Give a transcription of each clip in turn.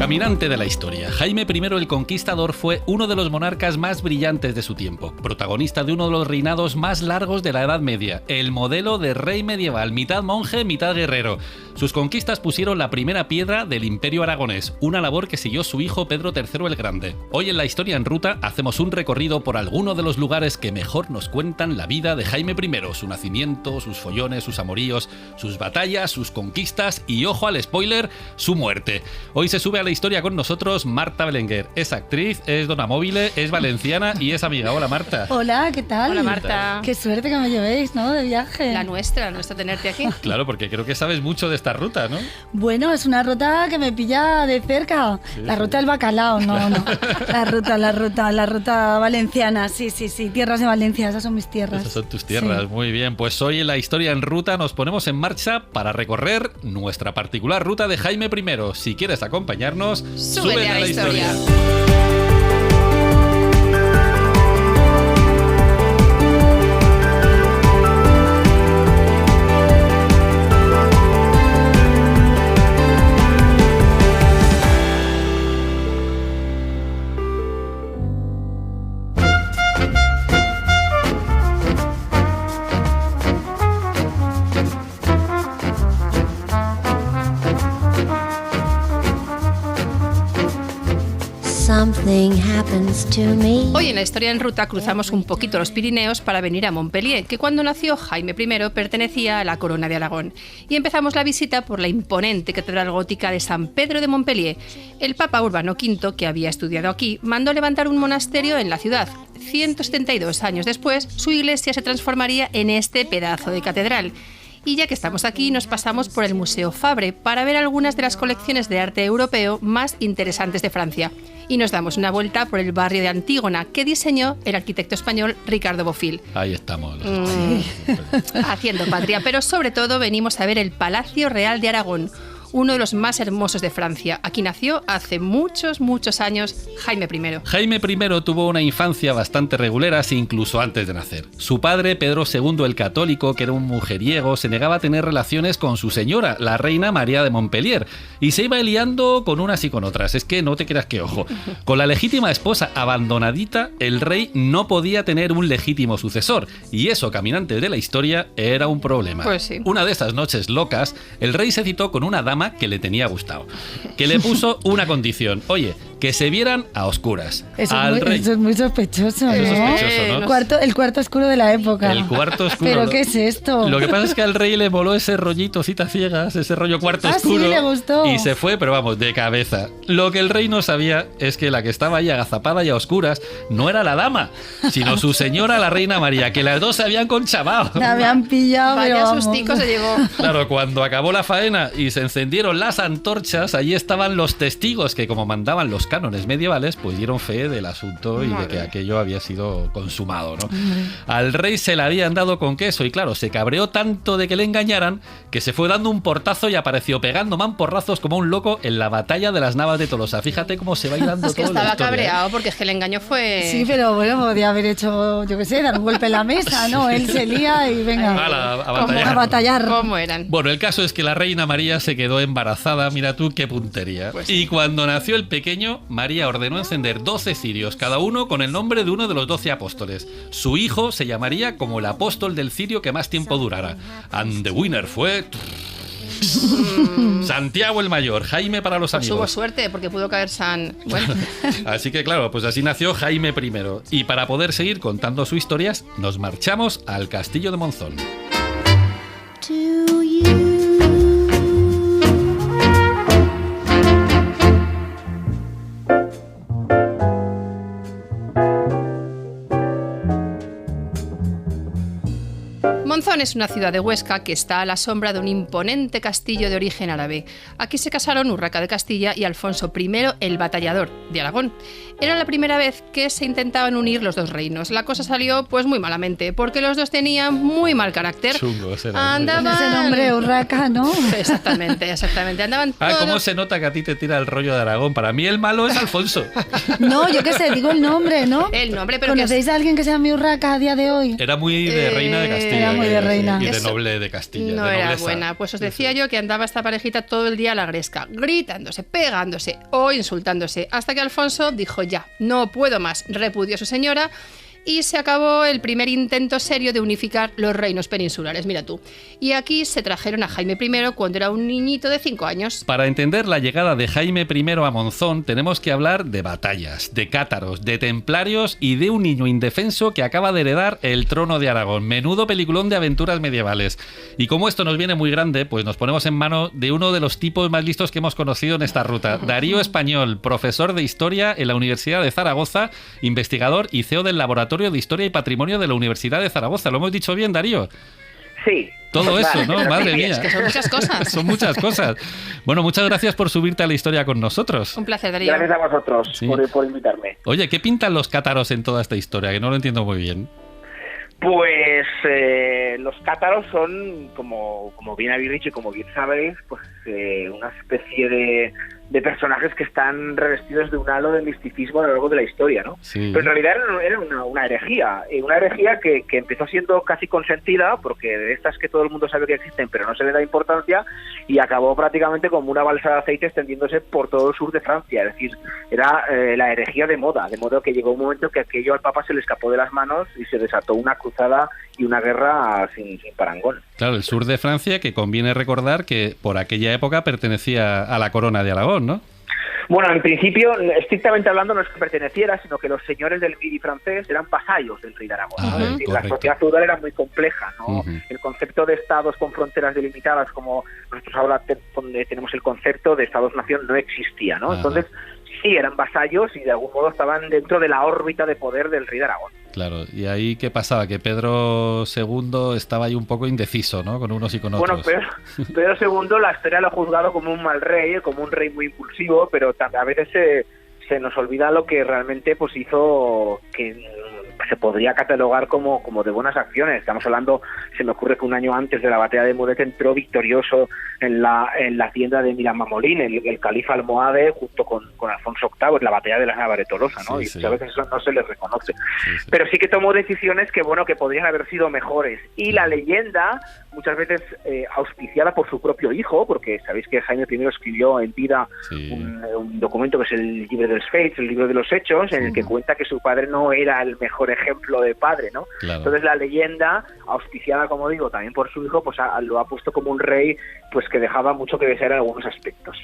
Caminante de la historia, Jaime I el Conquistador fue uno de los monarcas más brillantes de su tiempo, protagonista de uno de los reinados más largos de la Edad Media, el modelo de rey medieval, mitad monje, mitad guerrero. Sus conquistas pusieron la primera piedra del Imperio Aragonés, una labor que siguió su hijo Pedro III el Grande. Hoy en La Historia en Ruta hacemos un recorrido por algunos de los lugares que mejor nos cuentan la vida de Jaime I, su nacimiento, sus follones, sus amoríos, sus batallas, sus conquistas y, ojo al spoiler, su muerte. Hoy se sube a la historia con nosotros Marta Belenguer. Es actriz, es dona móvil, es valenciana y es amiga. Hola, Marta. Hola, ¿qué tal? Hola, Marta. Qué suerte que me llevéis, ¿no? De viaje. La nuestra tenerte aquí. Claro, porque creo que sabes mucho de esta ruta, ¿no? Bueno, es una ruta que me pilla de cerca. Sí, la ruta del bacalao, no. La ruta valenciana, sí. Tierras de Valencia, esas son mis tierras. Esas son tus tierras, sí. Muy bien. Pues hoy en La Historia en Ruta nos ponemos en marcha para recorrer nuestra particular ruta de Jaime I. Si quieres acompañarnos, súbete a la historia. Hoy en La Historia en Ruta cruzamos un poquito los Pirineos para venir a Montpellier, que cuando nació Jaime I pertenecía a la Corona de Aragón. Y empezamos la visita por la imponente catedral gótica de San Pedro de Montpellier. El Papa Urbano V, que había estudiado aquí, mandó levantar un monasterio en la ciudad. 172 años después, su iglesia se transformaría en este pedazo de catedral. Y ya que estamos aquí, nos pasamos por el Museo Fabre para ver algunas de las colecciones de arte europeo más interesantes de Francia. Y nos damos una vuelta por el barrio de Antígona, que diseñó el arquitecto español Ricardo Bofill. Ahí estamos. Haciendo patria, pero sobre todo venimos a ver el Palacio Real de Aragón, uno de los más hermosos de Francia. Aquí nació hace muchos años Jaime I. Jaime I tuvo una infancia bastante regulera, incluso antes de nacer. Su padre, Pedro II el Católico, que era un mujeriego, se negaba a tener relaciones con su señora, la reina María de Montpellier, y se iba liando con unas y con otras. Es que no te creas que ojo. Con la legítima esposa abandonadita, el rey no podía tener un legítimo sucesor, y eso, caminantes de la historia, era un problema. Pues sí. Una de esas noches locas, el rey se citó con una dama que le tenía gustado, que le puso una condición: oye, que se vieran a oscuras. Eso es muy sospechoso, ¿no? Eso es sospechoso, ¿no? El cuarto oscuro de la época. El cuarto oscuro. ¿Pero qué es esto? Lo que pasa es que al rey le voló ese rollito citas ciegas, ese rollo cuarto oscuro. Sí, le gustó. Y se fue, pero vamos, de cabeza. Lo que el rey no sabía es que la que estaba ahí agazapada y a oscuras no era la dama, sino su señora, la reina María, que las dos se habían conchavado. La habían pillado, vaya pero sustico se llevó. Claro, cuando acabó la faena y se encendieron las antorchas, allí estaban los testigos que, como mandaban los cánones medievales, pues dieron fe del asunto y de que aquello había sido consumado, ¿no? Al rey se le habían dado con queso y claro, se cabreó tanto de que le engañaran que se fue dando un portazo y apareció pegando mamporrazos como un loco en la batalla de las Navas de Tolosa. Fíjate cómo se va hilando es que todo la estaba historia, cabreado porque es que el engaño fue... Sí, pero bueno, podía haber hecho, yo qué sé, dar un golpe en la mesa, ¿no? Él se lía y venga a batallar. ¿Cómo eran? Bueno, el caso es que la reina María se quedó embarazada, mira tú qué puntería. Pues y cuando nació el pequeño, María ordenó encender 12 cirios, cada uno con el nombre de uno de los 12 apóstoles. Su hijo se llamaría como el apóstol del cirio que más tiempo durara. And the winner fue... Santiago el Mayor, Jaime para los amigos. Hubo suerte porque pudo caer Bueno. Así que claro, pues así nació Jaime I. Y para poder seguir contando sus historias, nos marchamos al castillo de Monzón. Monzón es una ciudad de Huesca que está a la sombra de un imponente castillo de origen árabe. Aquí se casaron Urraca de Castilla y Alfonso I el Batallador de Aragón. Era la primera vez que se intentaban unir los dos reinos. La cosa salió pues muy malamente, porque los dos tenían muy mal carácter. Chungo, ese nombre, Urraca, ¿no? Exactamente. Andaban todos... ¿Cómo se nota que a ti te tira el rollo de Aragón? Para mí el malo es Alfonso. No, yo qué sé, digo el nombre, ¿no? El nombre, pero ¿conocéis a alguien que se llame Urraca a día de hoy? Era muy de reina de Castilla. Era muy de reina. Y de noble de Castilla. No de era nobleza. buena. Pues os decía yo que andaba esta parejita todo el día a la gresca, gritándose, pegándose o insultándose, hasta que Alfonso dijo ya, no puedo más, repudió a su señora y se acabó el primer intento serio de unificar los reinos peninsulares, mira tú. Y aquí se trajeron a Jaime I cuando era un niñito de 5 años. Para entender la llegada de Jaime I a Monzón tenemos que hablar de batallas, de cátaros, de templarios y de un niño indefenso que acaba de heredar el trono de Aragón. Menudo peliculón de aventuras medievales. Y como esto nos viene muy grande, pues nos ponemos en mano de uno de los tipos más listos que hemos conocido en esta ruta. Darío Español, profesor de Historia en la Universidad de Zaragoza, investigador y CEO del Laboratorio de Historia y Patrimonio de la Universidad de Zaragoza. ¿Lo hemos dicho bien, Darío? Sí. Todo eso, ¿no? Madre mía. Es que son muchas cosas. Son muchas cosas. Bueno, muchas gracias por subirte a la historia con nosotros. Un placer, Darío. Gracias a vosotros Sí. por invitarme. Oye, ¿qué pintan los cátaros en toda esta historia? Que no lo entiendo muy bien. Pues los cátaros son, como bien habéis dicho y como bien sabéis, pues una especie de personajes que están revestidos de un halo de misticismo a lo largo de la historia, ¿no? Sí. Pero en realidad era una herejía que empezó siendo casi consentida, porque de estas que todo el mundo sabe que existen, pero no se le da importancia, y acabó prácticamente como una balsa de aceite extendiéndose por todo el sur de Francia. Es decir, era la herejía de moda, de modo que llegó un momento que aquello al Papa se le escapó de las manos y se desató una cruzada y una guerra sin parangón. Claro, el sur de Francia, que conviene recordar que por aquella época pertenecía a la corona de Aragón, ¿no? Bueno, en principio, estrictamente hablando, no es que perteneciera, sino que los señores del Midi francés eran vasallos del rey de Aragón. Ajá, Es decir, la correcto. sociedad feudal era muy compleja, ¿no? Ujú. El concepto de estados con fronteras delimitadas, como nosotros ahora tenemos el concepto de estados-nación, no existía, ¿no? Ajá. Entonces, sí, eran vasallos y de algún modo estaban dentro de la órbita de poder del rey de Aragón. Claro, y ahí ¿qué pasaba? Que Pedro II estaba ahí un poco indeciso, ¿no? Con unos y con Bueno, otros. Pedro II, la historia lo ha juzgado como un mal rey, como un rey muy impulsivo, pero a veces se nos olvida lo que realmente pues hizo que se podría catalogar como de buenas acciones. Estamos hablando, se me ocurre que un año antes de la batalla de Muret entró victorioso en la hacienda de Miramamolín, el califa almohade, junto con Alfonso VIII, en la batalla de la Nava de Tolosa, ¿no? Sí, Y sí. muchas veces eso no se les reconoce. Sí, sí. Pero sí que tomó decisiones que podrían haber sido mejores. Y la leyenda, muchas veces auspiciada por su propio hijo, porque sabéis que Jaime I escribió en vida Sí. un documento que es el libro de los Fates, el libro de los Hechos, en el que cuenta que su padre no era el mejor ejemplo de padre, ¿no? Claro. Entonces la leyenda, auspiciada, como digo, también por su hijo, pues lo ha puesto como un rey pues que dejaba mucho que desear en algunos aspectos.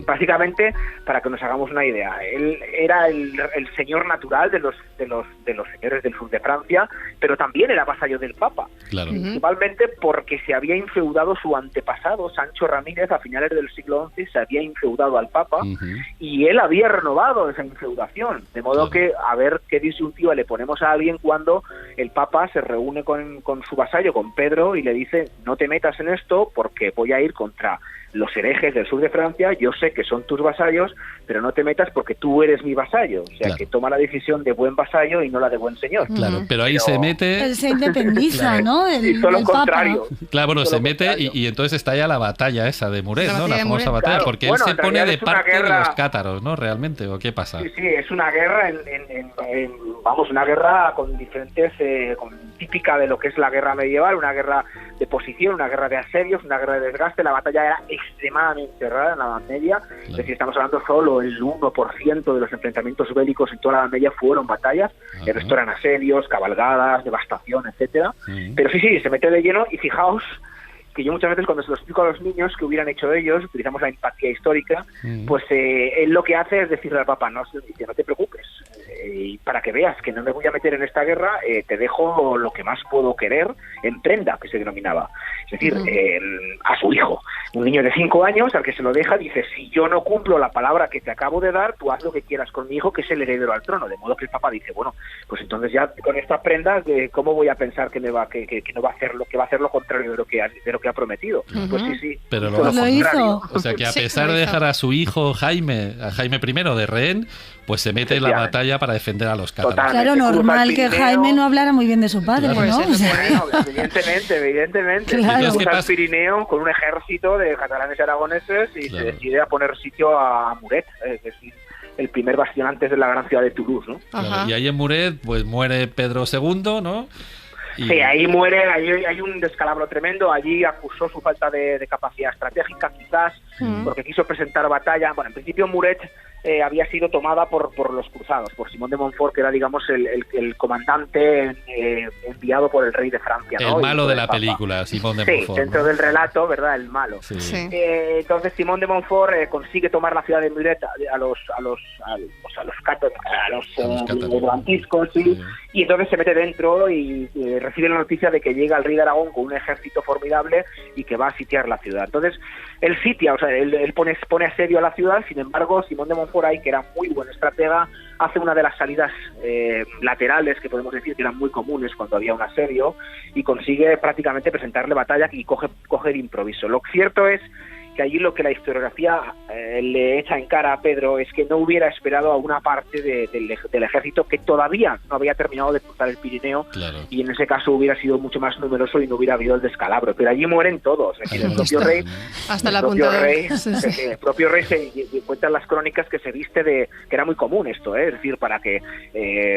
Básicamente, para que nos hagamos una idea, él era el señor natural de los señores del sur de Francia, pero también era vasallo del Papa. Claro. Principalmente porque se había infeudado su antepasado, Sancho Ramírez, a finales del siglo XI, se había infeudado al Papa, Ujú. y él había renovado esa infeudación, de modo Claro. que a ver qué disyuntiva le ponemos a alguien cuando el Papa se reúne con su vasallo, con Pedro, y le dice: no te metas en esto porque voy a ir contra los herejes del sur de Francia, yo sé que son tus vasallos, pero no te metas porque tú eres mi vasallo. O sea, Claro. que toma la decisión de buen vasallo y no la de buen señor. Claro, pero ahí Pero- se mete... Él se independiza, Claro. ¿no? Y todo lo el Papa. contrario. Claro, bueno, Todo se lo mete contrario. y entonces está ya la batalla esa de Muret, La ¿no? batalla La de famosa Muret. batalla, Claro. porque Bueno, él se en pone realidad de es una parte de guerra- los cátaros, ¿no? Realmente, ¿o qué pasa? Sí, es una guerra, una guerra con diferentes, típica de lo que es la guerra medieval, una guerra de posición, una guerra de asedios, una guerra de desgaste. La batalla era extremadamente rara en la Edad Media, es decir, estamos hablando solo el 1% de los enfrentamientos bélicos en toda la Edad Media fueron batallas, Ajá. el resto eran asedios, cabalgadas, devastación, etcétera. Sí. Pero sí, se mete de lleno, y fijaos que yo muchas veces cuando se lo explico a los niños que hubieran hecho ellos, utilizamos la empatía histórica, pues él lo que hace es decirle al Papa: no te preocupes, y para que veas que no me voy a meter en esta guerra, te dejo lo que más puedo querer en prenda, que se denominaba, es decir, a su hijo. Un niño de 5 años al que se lo deja dice, si yo no cumplo la palabra que te acabo de dar, tú haz lo que quieras con mi hijo, que es el heredero al trono. De modo que el Papa dice, bueno, pues entonces ya con esta prenda, ¿cómo voy a pensar que no va a hacer lo que va a hacer lo contrario de lo que ha prometido? Pues sí. Pero lo hizo. O sea que a pesar de dejar a su hijo Jaime I de rehén, pues se mete en la batalla para defender a los catalanes. Claro, normal que Jaime no hablara muy bien de su padre, Claro. ¿no? Pues, Bueno, evidentemente. Claro. Se cruza ¿Qué el Pirineo con un ejército de catalanes y aragoneses y Claro. se decide a poner sitio a Muret, que es el primer bastión antes de la gran ciudad de Toulouse, ¿no? Claro, Ajá. y ahí en Muret pues muere Pedro II, ¿no? Y- Sí, ahí muere, hay un descalabro tremendo, allí acusó su falta de capacidad estratégica, quizás, porque quiso presentar batalla. Bueno, en principio Muret había sido tomada por los cruzados, por Simón de Montfort, que era, digamos, el comandante enviado por el rey de Francia, ¿no? El malo Y por de el la Papa. película, Simón de Sí, Montfort. dentro ¿no? del relato, ¿verdad? El malo. Sí. Sí. Entonces Simón de Montfort consigue tomar la ciudad de Muret a los levantiscos, sí, y entonces se mete dentro y recibe la noticia de que llega el rey de Aragón con un ejército formidable y que va a sitiar la ciudad. Entonces él sitia, o sea, él pone asedio a la ciudad. Sin embargo, Simón de Montfort, que era muy buen estratega, hace una de las salidas laterales, que podemos decir que eran muy comunes cuando había un asedio, y consigue prácticamente presentarle batalla y coge de improviso. Lo cierto es que allí lo que la historiografía le echa en cara a Pedro es que no hubiera esperado a una parte del ejército que todavía no había terminado de cruzar el Pirineo, Claro. y en ese caso hubiera sido mucho más numeroso y no hubiera habido el descalabro. Pero allí mueren todos. Es decir, el propio rey, Hasta el el propio apuntador. rey, Sí, sí. el propio rey se cuentan las crónicas que se viste que era muy común esto, es decir, para que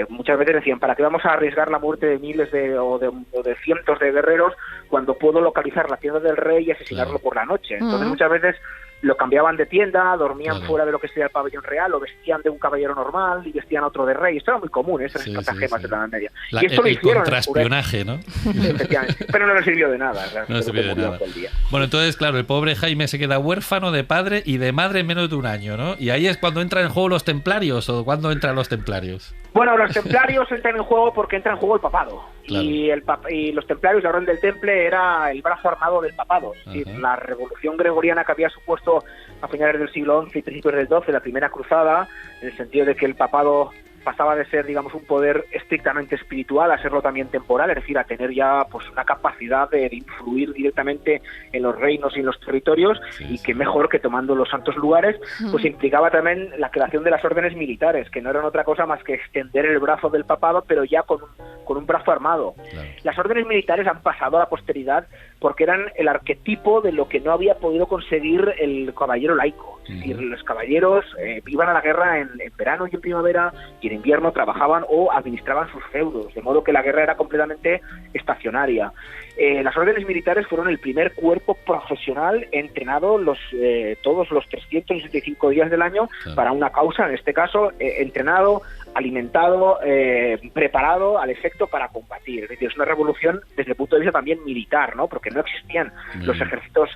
muchas veces decían, ¿para qué vamos a arriesgar la muerte de miles o de cientos de guerreros cuando puedo localizar la tienda del rey y asesinarlo Claro. por la noche? Entonces Ujú. muchas veces lo cambiaban de tienda, dormían Claro. fuera de lo que sería el pabellón real, o vestían de un caballero normal y vestían a otro de rey. Esto era muy común, esas Sí, estratagemas sí. de la Edad Media. La- Y esto lo el hicieron en contraespionaje, ¿no? Muret, efectivamente. Pero no le sirvió de nada. No le sirvió de murió nada. aquel día. Bueno, entonces, claro, el pobre Jaime se queda huérfano de padre y de madre en menos de un año, ¿no? Y ahí es cuando entran en juego los templarios, ¿o cuándo entran los templarios? Bueno, los templarios entran en juego porque entra en juego el papado. Claro. Y los templarios, la orden del temple, era el brazo armado del papado. Es decir, Ajá. la revolución gregoriana que había supuesto a finales del siglo XI y principios del XII, la primera cruzada, en el sentido de que el papado pasaba de ser, digamos, un poder estrictamente espiritual a serlo también temporal, es decir, a tener ya pues una capacidad de influir directamente en los reinos y en los territorios, Sí, y sí. que mejor que tomando los santos lugares, pues implicaba también la creación de las órdenes militares, que no eran otra cosa más que extender el brazo del papado, pero ya con un brazo armado. Claro. Las órdenes militares han pasado a la posteridad porque eran el arquetipo de lo que no había podido conseguir el caballero laico. Es decir, los caballeros iban a la guerra en verano y en primavera, y en invierno trabajaban o administraban sus feudos, de modo que la guerra era completamente estacionaria. Las órdenes militares fueron el primer cuerpo profesional entrenado todos los 365 días del año Claro. para una causa, en este caso entrenado, alimentado, preparado al efecto para combatir. Es decir, es una revolución desde el punto de vista también militar, ¿no? Porque no existían los ejércitos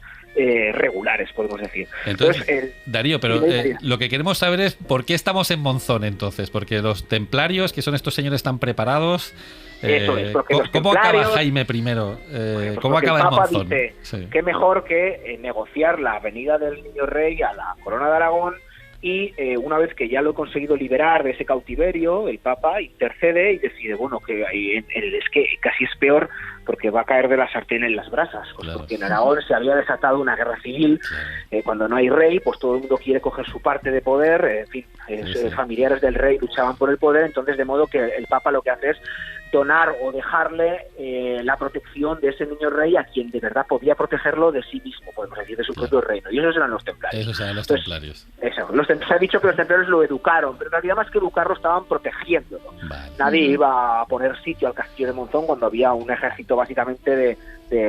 regulares, podemos decir. Entonces, Darío, pero dime, dime. lo que queremos saber es por qué estamos en Monzón entonces, porque los templarios, que son estos señores tan preparados, Eso es, porque los ¿cómo acaba templarios- Jaime I? Pues ¿Cómo porque acaba el en Papa Monzón? dice, Sí. qué mejor que negociar la venida del niño rey a la corona de Aragón, y una vez que ya lo he conseguido liberar de ese cautiverio, el Papa intercede y decide, bueno, que es que casi es peor porque va a caer de la sartén en las brasas, pues Claro. porque en Aragón se había desatado una guerra civil. Claro. Cuando no hay rey, pues todo el mundo quiere coger su parte de poder, en fin, Sí. familiares del rey luchaban por el poder, entonces de modo que el Papa lo que hace es donar o dejarle la protección de ese niño rey a quien de verdad podía protegerlo de sí mismo, podemos decir, de su Claro. propio reino, y esos eran los templarios. Esos eran los Entonces, templarios. se ha dicho que los templarios lo educaron, pero en realidad más que educarlo estaban protegiéndolo. Vale. Nadie iba a poner sitio al castillo de Monzón cuando había un ejército básicamente de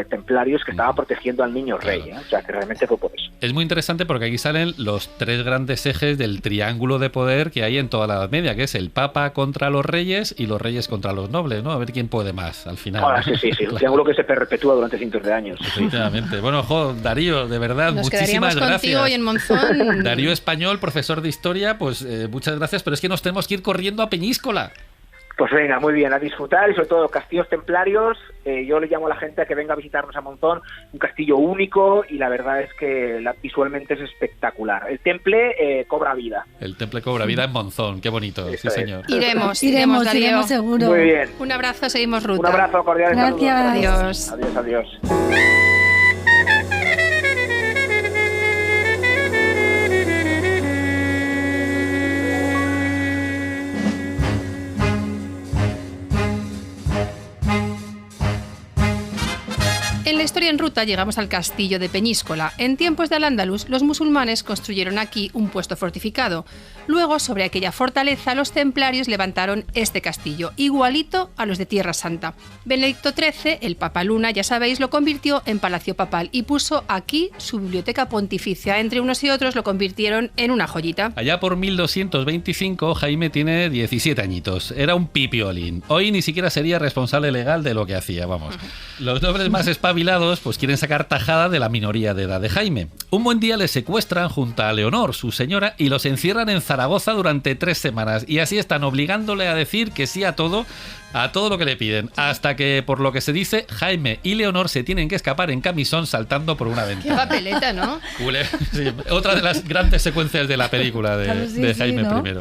templarios que estaba protegiendo al niño rey, Claro. O sea, que realmente fue por eso. Es muy interesante porque aquí salen los tres grandes ejes del triángulo de poder que hay en toda la Edad Media, que es el Papa contra los reyes y los reyes contra los nobles, ¿no? A ver quién puede más al final. Ahora, ¿no? sí, un Claro. triángulo que se perpetúa durante cientos de años. Efectivamente. Bueno, Darío, de verdad, Nos muchísimas quedaríamos gracias. contigo hoy en Monzón. Darío Español, profesor de historia, pues muchas gracias, pero es que nos tenemos que ir corriendo a Peñíscola. Pues venga, muy bien, a disfrutar y sobre todo los castillos templarios. Yo le llamo a la gente a que venga a visitarnos a Monzón, un castillo único y la verdad es que visualmente es espectacular. El temple cobra vida. El temple cobra vida en Monzón, qué bonito, Eso sí señor. Iremos, Darío. Iremos seguro. Muy bien. Un abrazo, seguimos ruta. Un abrazo cordial. Gracias. Saludos. Adiós. En la historia en ruta llegamos al castillo de Peñíscola. En tiempos de Al-Ándalus, los musulmanes construyeron aquí un puesto fortificado. Luego, sobre aquella fortaleza, los templarios levantaron este castillo, igualito a los de Tierra Santa. Benedicto XIII, el Papa Luna, ya sabéis, lo convirtió en palacio papal y puso aquí su biblioteca pontificia. Entre unos y otros lo convirtieron en una joyita. Allá por 1225, Jaime tiene 17 añitos. Era un pipiolín. Hoy ni siquiera sería responsable legal de lo que hacía, vamos. Los nobles más espabilados pues quieren sacar tajada de la minoría de edad de Jaime. Un buen día le secuestran junto a Leonor, su señora, y los encierran en Zaragoza durante 3 semanas. Y así están obligándole a decir que sí a todo lo que le piden. Hasta que, por lo que se dice, Jaime y Leonor se tienen que escapar en camisón saltando por una Qué ventana. papeleta, ¿no? Sí, otra de las grandes secuencias de la película de Jaime I.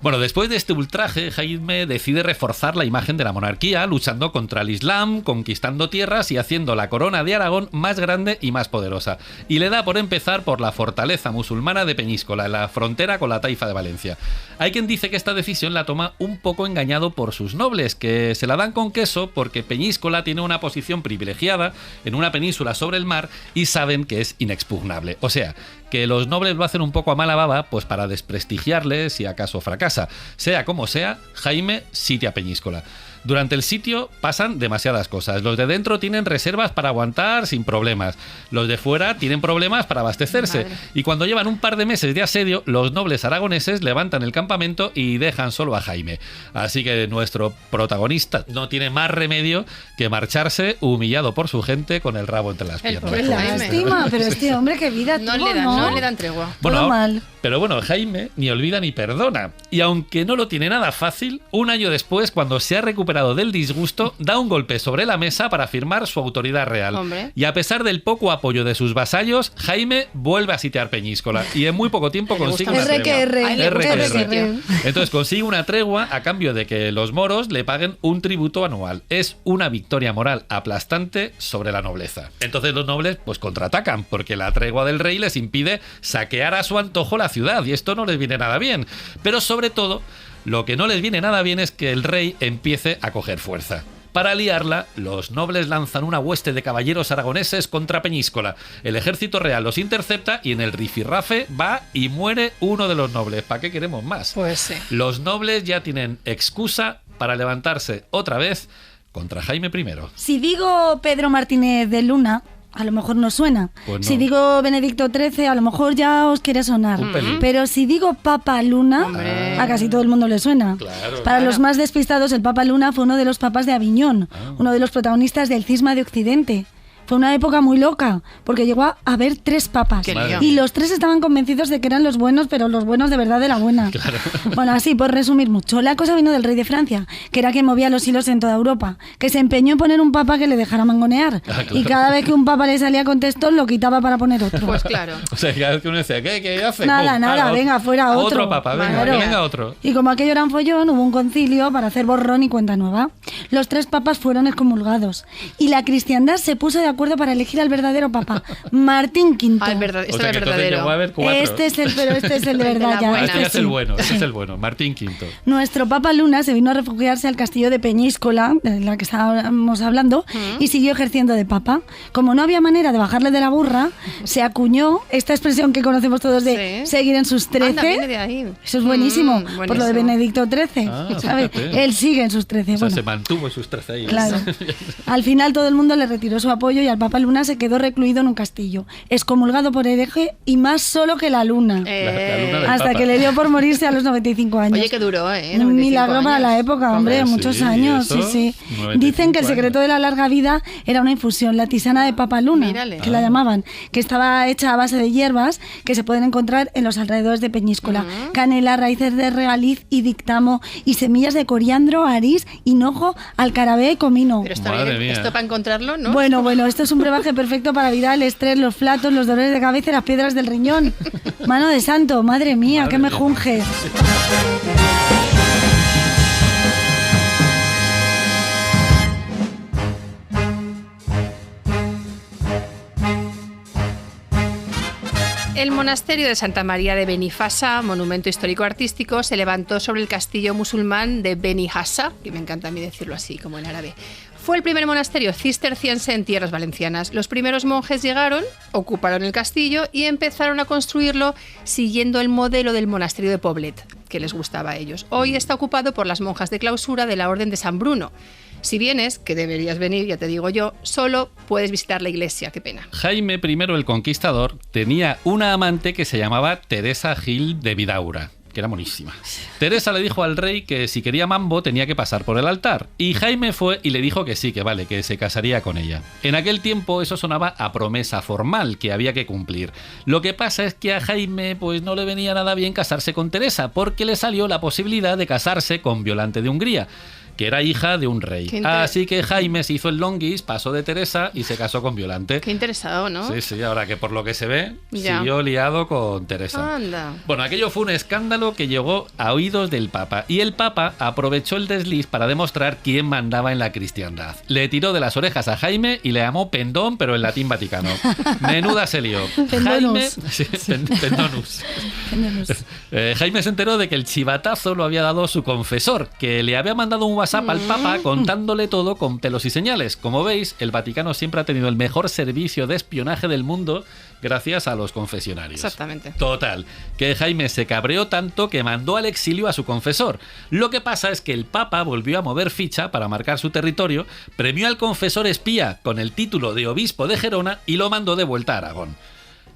Bueno, después de este ultraje, Jaime decide reforzar la imagen de la monarquía, luchando contra el Islam, conquistando tierras y haciendo la corona de Aragón más grande y más poderosa. Y le da por empezar por la fortaleza musulmana de Peñíscola, en la frontera con la Taifa de Valencia. Hay quien dice que esta decisión la toma un poco engañado por sus nobles, que se la dan con queso porque Peñíscola tiene una posición privilegiada en una península sobre el mar y saben que es inexpugnable. O sea, que los nobles lo hacen un poco a mala baba, pues para desprestigiarle si acaso fracasa. Sea como sea, Jaime sitia Peñíscola. Durante el sitio pasan demasiadas cosas. Los de dentro tienen reservas para aguantar sin problemas. Los de fuera tienen problemas para abastecerse. Madre. Y cuando llevan un par de meses de asedio, los nobles aragoneses levantan el campamento y dejan solo a Jaime. Así que nuestro protagonista no tiene más remedio que marcharse humillado por su gente con el rabo entre las piernas. pobre Qué lástima, pero este hombre qué vida No tuvo, no le dan tregua. Todo mal. Pero bueno, Jaime ni olvida ni perdona. Y aunque no lo tiene nada fácil, un año después, cuando se ha recuperado del disgusto, da un golpe sobre la mesa para afirmar su autoridad real. Hombre. Y a pesar del poco apoyo de sus vasallos, Jaime vuelve a sitiar Peñíscola. Y en muy poco tiempo Le consigue gusta una más. tregua. Ay, le gusta más sitio. Entonces consigue una tregua a cambio de que los moros le paguen un tributo anual. Es una victoria moral aplastante sobre la nobleza. Entonces los nobles pues contraatacan, porque la tregua del rey les impide saquear a su antojo la ciudad, y esto no les viene nada bien. Pero sobre todo, lo que no les viene nada bien es que el rey empiece a coger fuerza. Para liarla, los nobles lanzan una hueste de caballeros aragoneses contra Peñíscola. El ejército real los intercepta y en el rifirrafe va y muere uno de los nobles. ¿Para qué queremos más? Pues sí. Los nobles ya tienen excusa para levantarse otra vez contra Jaime I. Si digo Pedro Martínez de Luna, a lo mejor no suena. Pues no. Si digo Benedicto XIII, a lo mejor ya os quiere sonar. Un pelín. Pero si digo Papa Luna, Hombre. a casi todo el mundo le suena. Claro. Para los más despistados, el Papa Luna fue uno de los papas de Aviñón, uno de los protagonistas del Cisma de Occidente. Fue una época muy loca, porque llegó a haber 3 papas. Qué lío. Y los 3 estaban convencidos de que eran los buenos, pero los buenos de verdad de la buena. Claro. Bueno, así, por resumir mucho, la cosa vino del rey de Francia, que era quien movía los hilos en toda Europa, que se empeñó en poner un papa que le dejara mangonear. Claro. Y cada vez que un papa le salía con testón, lo quitaba para poner otro. Pues claro. O sea, cada vez que uno decía, ¿qué hace? Nada, ¡Pum! nada, Ah, venga, fuera otro. Otro papa, venga, Madre que mía. venga otro. Y como aquello era un follón, hubo un concilio para hacer borrón y cuenta nueva. Los 3 papas fueron excomulgados. Y la cristiandad se puso de acuerdo para elegir al verdadero papa, Martín V. Ah, este O es sea, el que entonces verdadero. llegó a haber 4. Este es el de El de verdad la ya. buena. Este ya es el sí. bueno, este es el bueno. Martín V. Nuestro Papa Luna se vino a refugiarse al castillo de Peñíscola, de la que estábamos hablando, y siguió ejerciendo de papa. Como no había manera de bajarle de la burra, se acuñó esta expresión que conocemos todos de Sí. seguir en sus 13. Anda, viene de ahí. Eso es buenísimo, por lo de buenísimo. Benedicto XIII. Ah, ¿sabes? fíjate. Él sigue en sus 13. O sea, bueno. se mantuvo en sus 13 ahí. Claro. Al final todo el mundo le retiró su apoyo y al Papa Luna se quedó recluido en un castillo, excomulgado por hereje y más solo que la Luna. La luna del Hasta Papa. que le dio por morirse a los 95 años. Oye, que duró, ¿eh? Un 95 milagro para la años. época, hombre, muchos sí, años, eso, sí. 95 Dicen que el secreto de la larga vida era una infusión, la tisana de Papa Luna, Mírale. que la llamaban, que estaba hecha a base de hierbas que se pueden encontrar en los alrededores de Peñíscola. Canela, raíces de regaliz y dictamo y semillas de coriandro, arís, hinojo, alcarabea y comino. Pero esto, Madre mía. esto para encontrarlo, ¿no? Bueno, esto es un brebaje perfecto para evitar el estrés, los flatos, los dolores de cabeza y las piedras del riñón. Mano de santo, madre mía, que me junge. El monasterio de Santa María de Benifasa, monumento histórico-artístico, se levantó sobre el castillo musulmán de Beni Hassa, que me encanta a mí decirlo así, como en árabe. Fue el primer monasterio cisterciense en tierras valencianas. Los primeros monjes llegaron, ocuparon el castillo y empezaron a construirlo siguiendo el modelo del monasterio de Poblet, que les gustaba a ellos. Hoy está ocupado por las monjas de clausura de la Orden de San Bruno. Si vienes, que deberías venir, ya te digo yo, solo puedes visitar la iglesia, qué pena. Jaime I el Conquistador tenía una amante que se llamaba Teresa Gil de Vidaura, que era monísima. Teresa le dijo al rey que si quería mambo tenía que pasar por el altar, y Jaime fue y le dijo que sí, que vale, que se casaría con ella. En aquel tiempo eso sonaba a promesa formal que había que cumplir. Lo que pasa es que a Jaime pues no le venía nada bien casarse con Teresa, porque le salió la posibilidad de casarse con Violante de Hungría, que era hija de un rey. Así que Jaime se hizo el longuis, pasó de Teresa y se casó con Violante. Qué interesado, ¿no? Sí, sí, ahora que por lo que se ve, Ya. siguió liado con Teresa. Anda. Bueno, aquello fue un escándalo que llegó a oídos del Papa, y el Papa aprovechó el desliz para demostrar quién mandaba en la cristiandad. Le tiró de las orejas a Jaime y le llamó pendón, pero en latín vaticano. Menuda se lió. Jaime, sí, pendonus. Jaime se enteró de que el chivatazo lo había dado su confesor, que le había mandado un WhatsApp al Papa contándole todo con pelos y señales. Como veis, el Vaticano siempre ha tenido el mejor servicio de espionaje del mundo gracias a los confesionarios. Exactamente. Total, que Jaime se cabreó tanto que mandó al exilio a su confesor. Lo que pasa es que el Papa volvió a mover ficha para marcar su territorio, premió al confesor espía con el título de obispo de Gerona y lo mandó de vuelta a Aragón.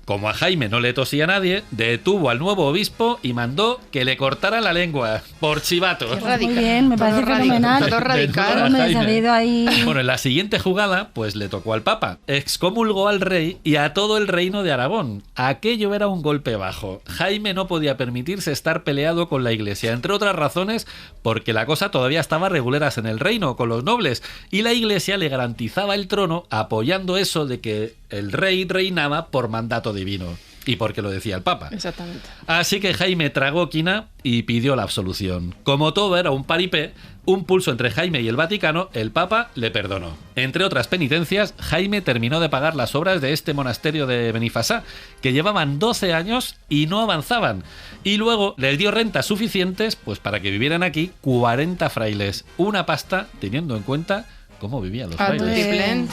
Como a Jaime no le tosía nadie, detuvo al nuevo obispo y mandó que le cortara la lengua por chivato. Qué radical. Muy bien, me Todo parece radical, fenomenal. todo radical. Hombre, Jaime. se ha ido ahí. Bueno, en la siguiente jugada, pues le tocó al Papa. Excomulgó al rey y a todo el reino de Aragón. Aquello era un golpe bajo. Jaime no podía permitirse estar peleado con la iglesia, entre otras razones porque la cosa todavía estaba reguleras en el reino, con los nobles, y la iglesia le garantizaba el trono apoyando eso de que el rey reinaba por mandato divino. Y porque lo decía el Papa. Exactamente. Así que Jaime tragó quina y pidió la absolución. Como todo era un paripé, un pulso entre Jaime y el Vaticano, el Papa le perdonó. Entre otras penitencias, Jaime terminó de pagar las obras de este monasterio de Benifasá, que llevaban 12 años y no avanzaban. Y luego les dio rentas suficientes pues para que vivieran aquí 40 frailes. Una pasta teniendo en cuenta cómo vivían los frailes. Multiplen.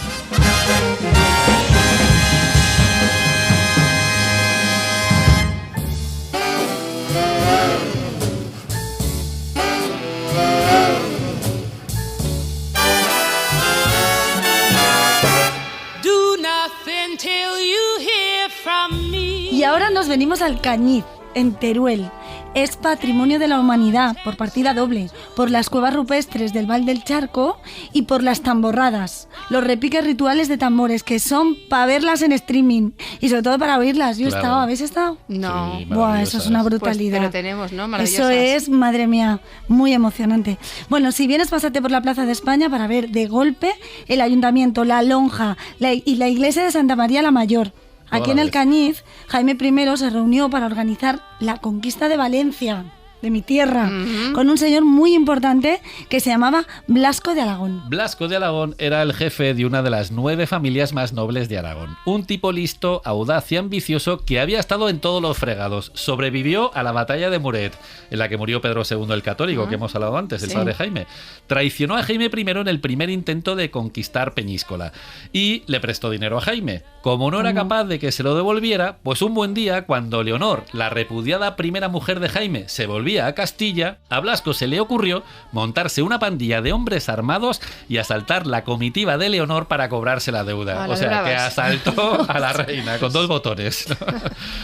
Y ahora nos venimos al Cañiz, en Teruel. Es patrimonio de la humanidad por partida doble, por las cuevas rupestres del Val del Charco y por las tamborradas, los repiques rituales de tambores que son para verlas en streaming y sobre todo para oírlas. Yo he Claro. estado, ¿habéis estado? No. Sí, Buah, eso es una Pues, brutalidad. pero tenemos, ¿no? Eso Maravillosas. es, madre mía, muy emocionante. Bueno, si vienes, pásate por la Plaza de España para ver de golpe el Ayuntamiento, la Lonja y la Iglesia de Santa María la Mayor. Aquí en el Cañiz, Jaime I se reunió para organizar la conquista de Valencia, de mi tierra, con un señor muy importante que se llamaba Blasco de Aragón. Blasco de Aragón era el jefe de una de las 9 familias más nobles de Aragón. Un tipo listo, audaz y ambicioso que había estado en todos los fregados. Sobrevivió a la batalla de Muret, en la que murió Pedro II el Católico, que hemos hablado antes, el Sí. padre Jaime. Traicionó a Jaime I en el primer intento de conquistar Peñíscola y le prestó dinero a Jaime. Como no era capaz de que se lo devolviera, pues un buen día, cuando Leonor, la repudiada primera mujer de Jaime, se volvió volvía a Castilla, a Blasco se le ocurrió montarse una pandilla de hombres armados y asaltar la comitiva de Leonor para cobrarse la deuda. O sea, que asaltó a la reina con 2 botones.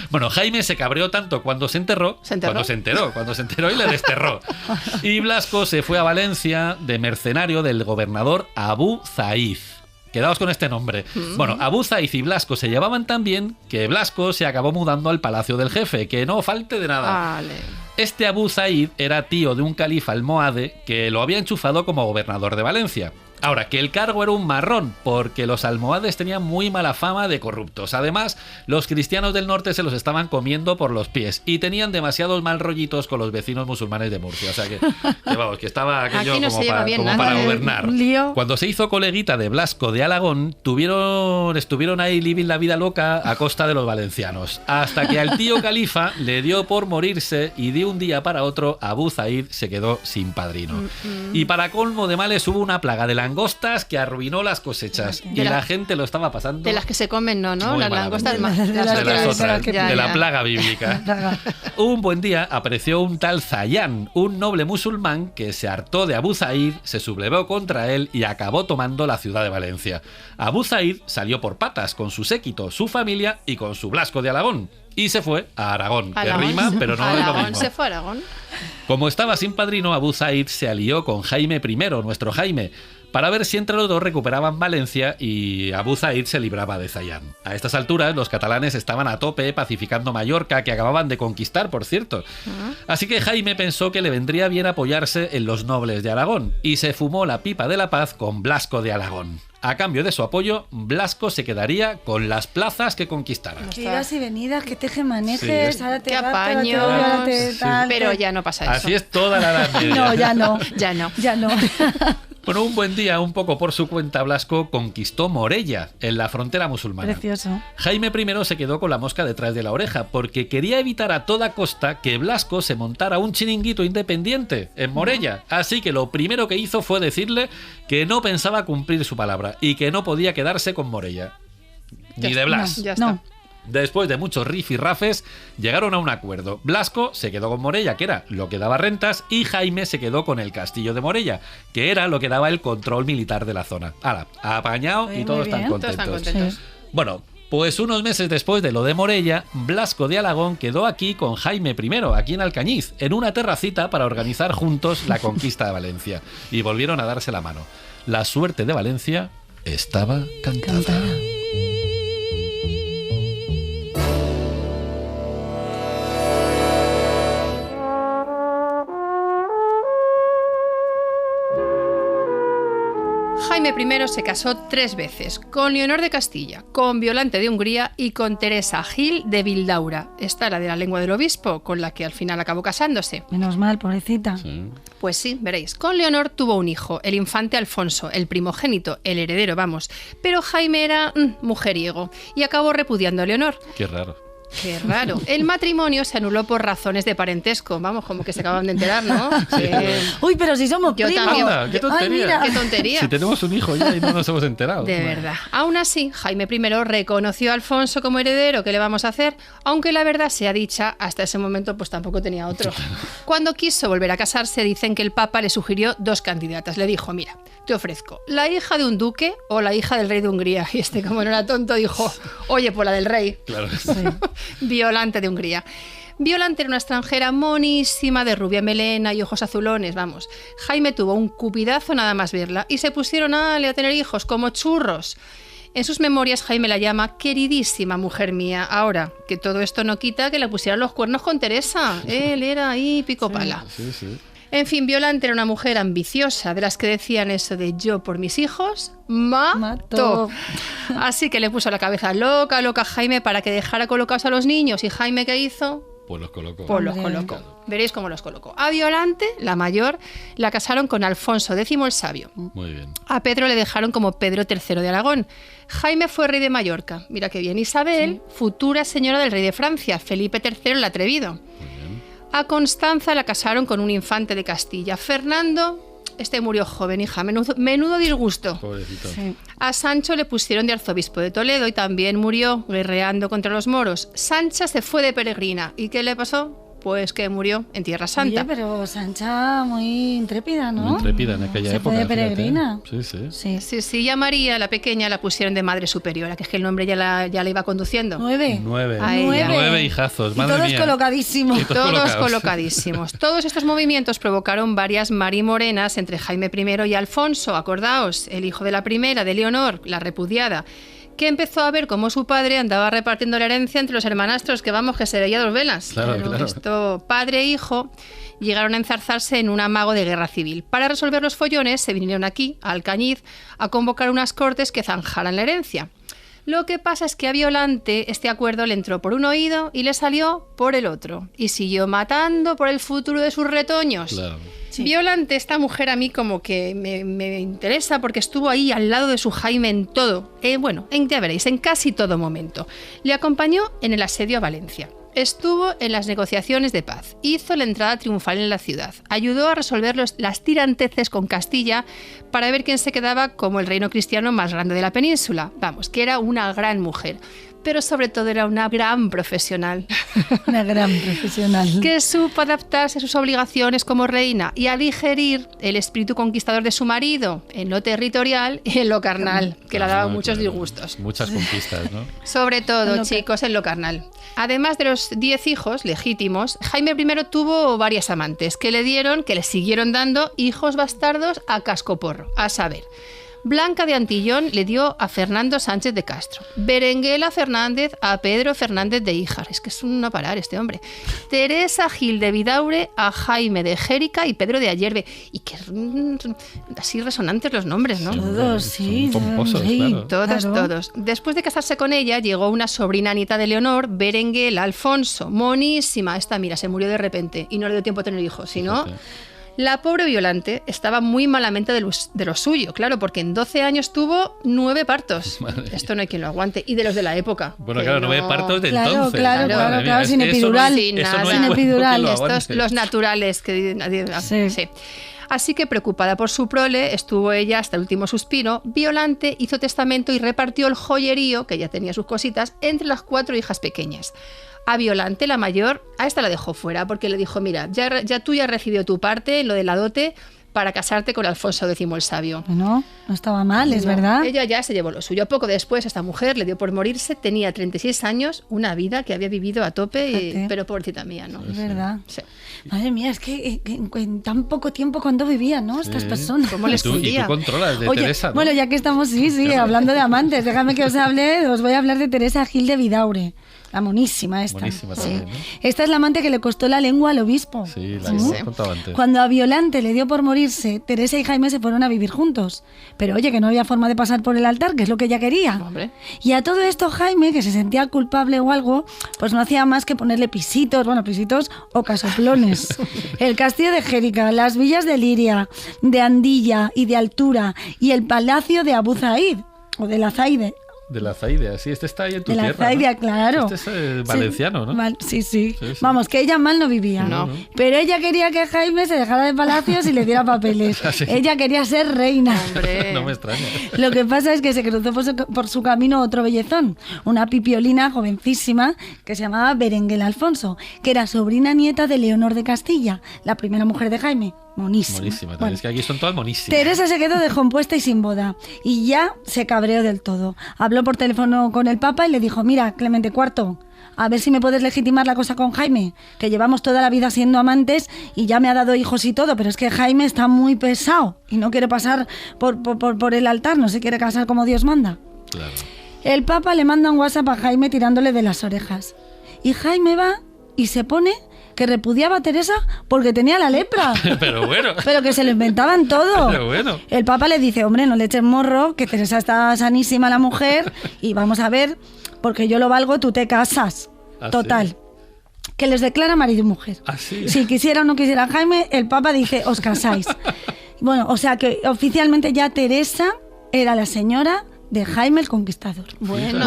Bueno, Jaime se cabreó tanto cuando se enteró y le desterró. Y Blasco se fue a Valencia de mercenario del gobernador Abu Zaid. Quedaos con este nombre. Bueno, Abu Zaid y Blasco se llevaban tan bien que Blasco se acabó mudando al palacio del jefe, que no falte de nada. Vale. Este Abu Zaid era tío de un califa almohade que lo había enchufado como gobernador de Valencia. Ahora, que el cargo era un marrón, porque los almohades tenían muy mala fama de corruptos. Además, los cristianos del norte se los estaban comiendo por los pies y tenían demasiados mal rollitos con los vecinos musulmanes de Murcia. O sea que vamos, que estaba aquello no como para gobernar. Cuando se hizo coleguita de Blasco de Alagón, estuvieron ahí living la vida loca a costa de los valencianos. Hasta que al tío califa le dio por morirse y de un día para otro Abu Zaid se quedó sin padrino. Y para colmo de males hubo una plaga de langostas que arruinó las cosechas y la gente lo estaba pasando. De las que se comen, ¿no? Las langostas de la plaga bíblica. Un buen día apareció un tal Zayán, un noble musulmán que se hartó de Abu Zaid, se sublevó contra él y acabó tomando la ciudad de Valencia. Abu Zaid salió por patas con su séquito, su familia y con su Blasco de Alagón. Y se fue a Aragón, que rima, pero no es lo mismo. Se fue a Aragón. Como estaba sin padrino, Abu Zaid se alió con Jaime I, nuestro Jaime, para ver si entre los dos recuperaban Valencia y Abu Zaid se libraba de Zayán. A estas alturas, los catalanes estaban a tope pacificando Mallorca, que acababan de conquistar, por cierto. Así que Jaime pensó que le vendría bien apoyarse en los nobles de Aragón y se fumó la pipa de la paz con Blasco de Alagón. A cambio de su apoyo, Blasco se quedaría con las plazas que conquistara. Idas y venidas, que teje-manejes, sí. Ahora te apaño, pero ya no pasa eso. Así es toda la Edad Media. No, ya no. Ya no. Bueno, un buen día, un poco por su cuenta, Blasco conquistó Morella, en la frontera musulmana. Precioso. Jaime I se quedó con la mosca detrás de la oreja, porque quería evitar a toda costa que Blasco se montara un chiringuito independiente en Morella. Así que lo primero que hizo fue decirle que no pensaba cumplir su palabra y que no podía quedarse con Morella. Ni de Blas. Ya está. No. Después de muchos rifirrafes, llegaron a un acuerdo. Blasco se quedó con Morella, que era lo que daba rentas, y Jaime se quedó con el castillo de Morella, que era lo que daba el control militar de la zona. ¡Hala! Apañado y todos están contentos. Sí. Bueno, pues unos meses después de lo de Morella, Blasco de Alagón quedó aquí con Jaime I, aquí en Alcañiz, en una terracita para organizar juntos la conquista de Valencia. Y volvieron a darse la mano. La suerte de Valencia estaba cantada. Jaime I se casó 3 veces, con Leonor de Castilla, con Violante de Hungría y con Teresa Gil de Vildaura. Esta era de la lengua del obispo, con la que al final acabó casándose. Menos mal, pobrecita. Sí. Pues sí, veréis. Con Leonor tuvo un hijo, el infante Alfonso, el primogénito, el heredero, vamos. Pero Jaime era mujeriego y acabó repudiando a Leonor. Qué raro. Qué raro. El matrimonio se anuló por razones de parentesco. Vamos, como que se acaban de enterar, ¿no? Uy, pero si somos Yo primos. también. Anda, qué tontería. Ay, mira. ¡Qué tontería! Si tenemos un hijo ya y no nos hemos enterado. De verdad. Aún así, Jaime I reconoció a Alfonso como heredero. ¿Qué le vamos a hacer? Aunque la verdad sea dicha, hasta ese momento pues tampoco tenía otro. Cuando quiso volver a casarse, dicen que el Papa le sugirió 2 candidatas. Le dijo, mira, te ofrezco la hija de un duque o la hija del rey de Hungría. Y este, como no era tonto, dijo, oye, pues la del rey. Claro. Sí. Violante de Hungría. Violante era una extranjera monísima, de rubia melena y ojos azulones, vamos. Jaime tuvo un cupidazo nada más verla y se pusieron a tener hijos como churros. En sus memorias Jaime la llama queridísima mujer mía. Ahora, que todo esto no quita que le pusieran los cuernos con Teresa. Él era ahí pico pala. Sí, sí. En fin, Violante era una mujer ambiciosa, de las que decían eso de yo por mis hijos mato. Así que le puso la cabeza loca a Jaime para que dejara colocados a los niños. ¿Y Jaime qué hizo? Pues los colocó. Pues los colocó. Veréis cómo los colocó. A Violante, la mayor, la casaron con Alfonso X el Sabio. Muy bien. A Pedro le dejaron como Pedro III de Aragón. Jaime fue rey de Mallorca. Mira qué bien. Isabel, futura señora del rey de Francia. Felipe III el Atrevido. A Constanza la casaron con un infante de Castilla. Fernando, este murió joven, hija, menudo disgusto. Pobrecito. Sí. A Sancho le pusieron de arzobispo de Toledo y también murió guerreando contra los moros. Sancha se fue de peregrina. ¿Y qué le pasó? Pues que murió en Tierra Santa. Oye, pero Sancha muy intrépida, ¿no? Muy intrépida en aquella Se época. fue de peregrina. Fíjate. Sí. Sí, y a María, la pequeña, la pusieron de madre superiora, que es que el nombre ya la iba conduciendo. 9. 9. A ella. 9 hijazos, Y madre todos mía. colocadísimos. Y todos Todos colocados. colocadísimos. Todos estos movimientos provocaron varias marimorenas entre Jaime I y Alfonso. Acordaos, el hijo de la primera, de Leonor, la repudiada, que empezó a ver cómo su padre andaba repartiendo la herencia entre los hermanastros, que vamos, que se veía dos velas. Claro. Esto, padre e hijo, llegaron a enzarzarse en un amago de guerra civil. Para resolver los follones se vinieron aquí, a Alcañiz, a convocar unas cortes que zanjaran la herencia. Lo que pasa es que a Violante este acuerdo le entró por un oído y le salió por el otro. Y siguió matando por el futuro de sus retoños. Claro. Sí. Violante, esta mujer a mí como que me interesa porque estuvo ahí al lado de su Jaime en todo. Ya veréis, en casi todo momento. Le acompañó en el asedio a Valencia. Estuvo en las negociaciones de paz, hizo la entrada triunfal en la ciudad, ayudó a resolver las tiranteces con Castilla para ver quién se quedaba como el reino cristiano más grande de la península. Vamos, que era una gran mujer, pero sobre todo era una gran profesional. Una gran profesional. Que supo adaptarse a sus obligaciones como reina y a digerir el espíritu conquistador de su marido en lo territorial y en lo carnal, que le ha dado muchos disgustos. Muchas conquistas, ¿no? Sobre todo, chicos, en lo carnal. Además de los 10 hijos legítimos, Jaime I tuvo varias amantes que le siguieron dando hijos bastardos a cascoporro, a saber. Blanca de Antillón le dio a Fernando Sánchez de Castro, Berenguela Fernández a Pedro Fernández de Híjar, es que es un no parar este hombre, Teresa Gil de Vidaure a Jaime de Jérica y Pedro de Ayerbe, y que así resonantes los nombres, ¿no? Todos, sí. Son pomposos, sí, claro. Todos. Después de casarse con ella, llegó una sobrina nieta de Leonor, Berenguela Alfonso, monísima. Esta, mira, se murió de repente y no le dio tiempo a tener hijos, sino... Fíjate. La pobre Violante estaba muy malamente de lo suyo, claro, porque en 12 años tuvo 9 partos. Madre mía. Esto no hay quien lo aguante. Y de los de la época. Bueno, que claro, no- 9 partos de Claro, entonces. claro, Madre claro, mía, claro, sin eso epidural. Sin eso nada. no hay Sin cuerpo epidural. que lo Estos, aguante. los naturales que nadie... Sí. Sí. Así que, preocupada por su prole, estuvo ella hasta el último suspiro. Violante hizo testamento y repartió el joyerío, que ya tenía sus cositas, entre las 4 hijas pequeñas. A Violante, la mayor, a esta la dejó fuera, porque le dijo, mira, ya tú ya has recibido tu parte en lo de la dote para casarte con Alfonso X el Sabio. No estaba mal, es No, verdad. Ella ya se llevó lo suyo. Poco después, esta mujer le dio por morirse, tenía 36 años, una vida que había vivido a tope, Fíjate. pero pobrecita mía, ¿no? Es verdad. Sí. Madre mía, es que en tan poco tiempo, ¿cuánto vivían, no? Estas Sí. personas. ¿Cómo les Y tú fundía? controlas de Oye, Teresa, ¿no? bueno, ya que estamos, sí, hablando de amantes, déjame que os voy a hablar de Teresa Gil de Vidaure, la monísima esta. Monísima Sí. también, ¿no? Esta es la amante que le costó la lengua al obispo. Sí, la Sí, hemos sí. contado antes. Cuando a Violante le dio por morirse, Teresa y Jaime se fueron a vivir juntos. Pero oye, que no había forma de pasar por el altar, que es lo que ella quería. Hombre. Y a todo esto Jaime, que se sentía culpable o algo, pues no hacía más que ponerle pisitos o casoplones. El castillo de Jérica, las villas de Liria, de Andilla y de Altura, y el palacio de Abu Zaid, o de la Zaide. De la Zaidea, sí, este está ahí en tu De la tierra, Zaidea, ¿no? claro. Este es valenciano, ¿no? Sí. Sí. Vamos, que ella mal no vivía. No. Pero ella quería que Jaime se dejara de palacios y le diera papeles. Ah, sí. Ella quería ser reina. Hombre. No me extraña. Lo que pasa es que se cruzó por su camino otro bellezón, una pipiolina jovencísima que se llamaba Berenguela Alfonso, que era sobrina nieta de Leonor de Castilla, la primera mujer de Jaime. Monísima. Monísima. Bueno, Es que aquí son todas monísimas. Teresa se quedó descompuesta y sin boda, y ya se cabreó del todo. Habló por teléfono con el Papa y le dijo, mira, Clemente IV, a ver si me puedes legitimar la cosa con Jaime, que llevamos toda la vida siendo amantes y ya me ha dado hijos y todo, pero es que Jaime está muy pesado y no quiere pasar por el altar, no se quiere casar como Dios manda. Claro. El Papa le manda un WhatsApp a Jaime tirándole de las orejas. Y Jaime va y se pone que repudiaba a Teresa porque tenía la lepra. Pero bueno. Pero que se lo inventaban todo. Pero bueno. El Papa le dice, hombre, no le eches morro, que Teresa está sanísima la mujer y vamos a ver, porque yo lo valgo, tú te casas. ¿Ah, Total. sí? Que les declara marido y mujer. ¿Ah, sí? Si quisiera o no quisiera Jaime, el Papa dice, os casáis. Bueno, o sea que oficialmente ya Teresa era la señora de Jaime el Conquistador. Bueno.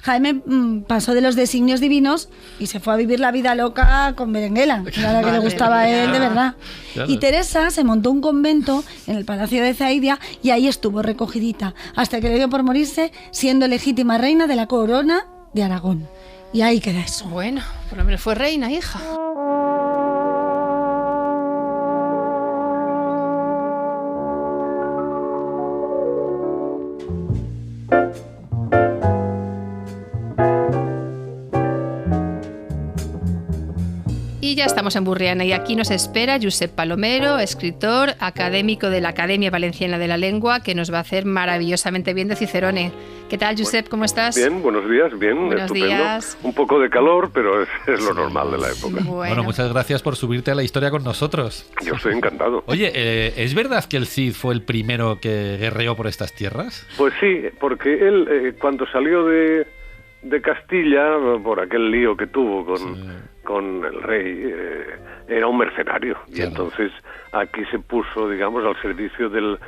Jaime pasó de los designios divinos y se fue a vivir la vida loca con Berenguela, que era la que le Madre gustaba a él mía. de verdad. Claro. Y Teresa se montó un convento en el Palacio de Zaidia y ahí estuvo recogidita, hasta que le dio por morirse siendo legítima reina de la corona de Aragón. Y ahí queda eso. Bueno, por lo menos fue reina, hija. Y ya estamos en Burriana y aquí nos espera Josep Palomero, escritor, académico de la Academia Valenciana de la Lengua, que nos va a hacer maravillosamente bien de Cicerone. ¿Qué tal, Josep? ¿Cómo estás? Bien, buenos días, bien, buenos estupendo. Días. Un poco de calor, pero es lo normal de la época. Bueno, muchas gracias por subirte a la historia con nosotros. Yo estoy encantado. Oye, ¿es verdad que el Cid fue el primero que guerreó por estas tierras? Pues sí, porque él cuando salió de Castilla, por aquel lío que tuvo con el rey, era un mercenario. Claro. Y entonces aquí se puso, digamos, al servicio del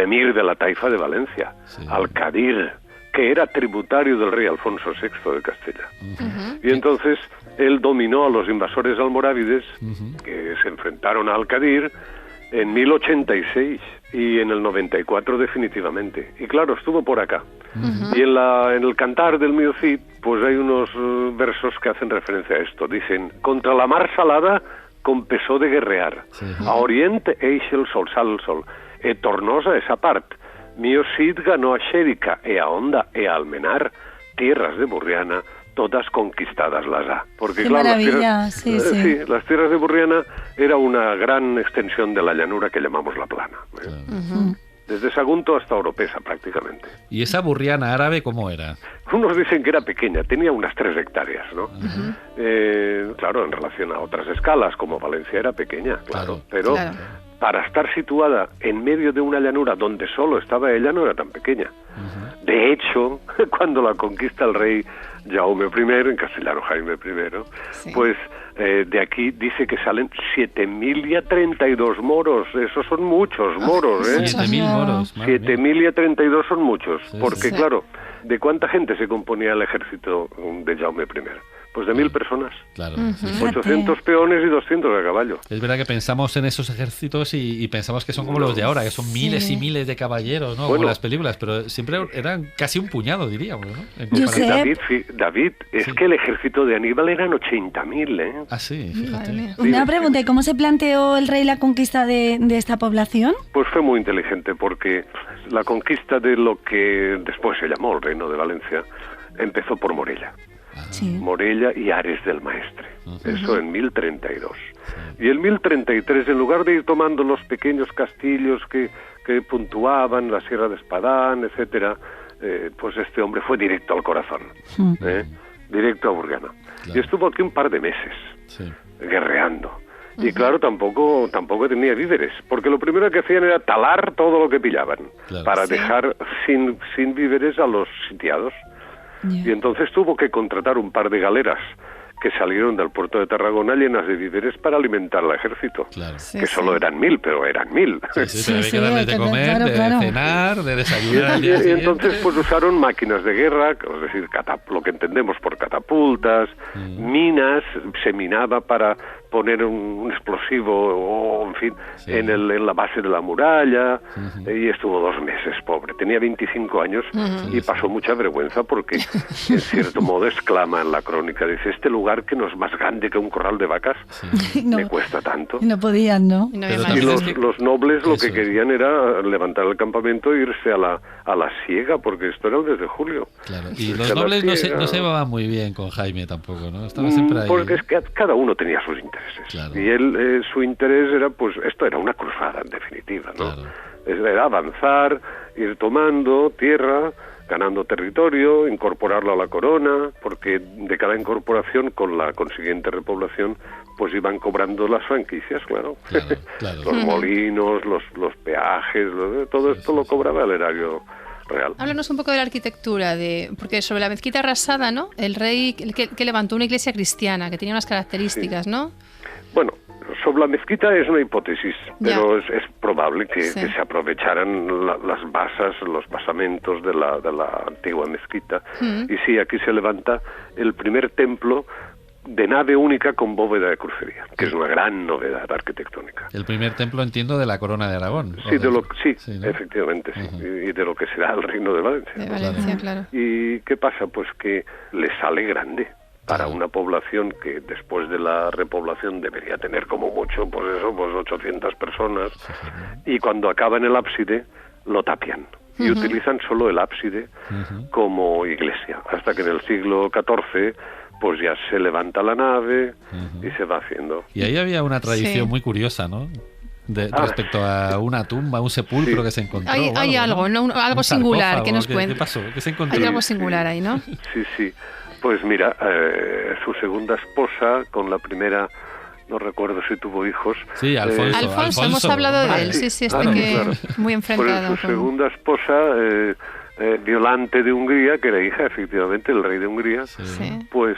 emir de la taifa de Valencia, Al-Qadir, que era tributario del rey Alfonso VI de Castilla. Y entonces él dominó a los invasores almorávides, que se enfrentaron a Al-Qadir en 1086 y en el 94 definitivamente. Y claro, estuvo por acá. Y en el cantar del mío Cid, pues hay unos versos que hacen referencia a esto. Dicen: contra la mar salada compesó de guerrear, a oriente eixe el sol, sale el sol, e tornosa esa part. Mío Cid ganó a Xèrica, e a Onda, e a Almenar, tierras de Burriana, todas conquistadas las ha. Porque qué claro, maravilla, las tierras de Burriana era una gran extensión de la llanura que llamamos la Plana. Desde Sagunto hasta Oropesa, prácticamente. ¿Y esa Burriana árabe cómo era? Unos dicen que era pequeña, tenía unas 3 hectáreas, ¿no? Claro, en relación a otras escalas, como Valencia era pequeña, claro. Pero para estar situada en medio de una llanura donde solo estaba ella, no era tan pequeña. De hecho, cuando la conquista el rey Jaume I, en castellano Jaime I, pues de aquí dice que salen 7.032 moros. Esos son muchos moros, ¿eh? 7.000 moros. 7.032 son muchos, porque claro, ¿de cuánta gente se componía el ejército de Jaume I? Pues de 1.000 personas. Claro. 800 peones y 200 de caballo. Es verdad que pensamos en esos ejércitos y pensamos que son como los de ahora, que son miles y miles de caballeros, ¿no? Como las películas, pero siempre eran casi un puñado, diríamos, ¿no? David, es que el ejército de Aníbal eran 80.000, ¿eh? Ah, sí, fíjate. Una pregunta, ¿y cómo se planteó el rey la conquista de esta población? Pues fue muy inteligente, porque la conquista de lo que después se llamó el Reino de Valencia empezó por Morella. Morella y Ares del Maestre. Eso en 1032. Y en 1033, en lugar de ir tomando los pequeños castillos que puntuaban la Sierra de Espadán, etcétera, pues este hombre fue directo al corazón, directo a Burriana. Y estuvo aquí un par de meses, guerreando. Y claro, tampoco tenía víveres, porque lo primero que hacían era talar todo lo que pillaban, para dejar sin víveres a los sitiados. Y entonces tuvo que contratar un par de galeras que salieron del puerto de Tarragona llenas de víveres para alimentar al ejército, que solo eran 1.000, pero eran 1.000. Pero hay que darles de comer, de cenar, de desayunar. Y entonces pues usaron máquinas de guerra, es decir, lo que entendemos por catapultas, minas, se minaba para poner un explosivo o en fin en la base de la muralla, y estuvo 2 meses, pobre, tenía 25 años y pasó mucha vergüenza porque en cierto modo exclama en la crónica, dice: este lugar que no es más grande que un corral de vacas, me cuesta tanto. No podían, ¿no? Y los nobles lo que querían era levantar el campamento e irse a la siega, porque esto era el desde julio. Claro. Y los nobles no se llevaban muy bien con Jaime tampoco, ¿no? Estaba siempre ahí. Porque es que cada uno tenía sus intereses. Claro. Y él, su interés era, pues, esto era una cruzada en definitiva, ¿no? Claro. Era avanzar, ir tomando tierra, ganando territorio, incorporarlo a la corona, porque de cada incorporación con la consiguiente repoblación pues iban cobrando las franquicias, claro. Los molinos, los peajes, todo esto lo cobraba el erario real. Háblanos un poco de la arquitectura, porque sobre la mezquita arrasada, ¿no? El rey que levantó una iglesia cristiana que tenía unas características, ¿no? Bueno, sobre la mezquita es una hipótesis, pero es probable que se aprovecharan las basas, los basamentos de la antigua mezquita. Y sí, aquí se levanta el primer templo de nave única con bóveda de crucería, que es una gran novedad arquitectónica. El primer templo, entiendo, de la Corona de Aragón. Sí, ¿no? Efectivamente, sí. Y de lo que será el Reino de Valencia. De Valencia, claro. ¿Y qué pasa? Pues que le sale grande para una población que después de la repoblación debería tener como mucho, pues 800 personas, y cuando acaba en el ábside, lo tapian. Y utilizan solo el ábside como iglesia, hasta que en el siglo XIV pues ya se levanta la nave y se va haciendo. Y ahí había una tradición muy curiosa, ¿no? Respecto a una tumba, un sepulcro que se encontró. Hay algo, ¿no? Algo singular que nos cuenta. ¿Qué pasó? ¿Qué se encontró? Hay algo singular ahí, ¿no? Sí. Pues mira, su segunda esposa con la primera, no recuerdo si tuvo hijos. Sí, Alfonso, hemos hablado de él. Sí, claro. Muy enfrentado. Pues su segunda esposa, Violante de Hungría, que era hija efectivamente del rey de Hungría, pues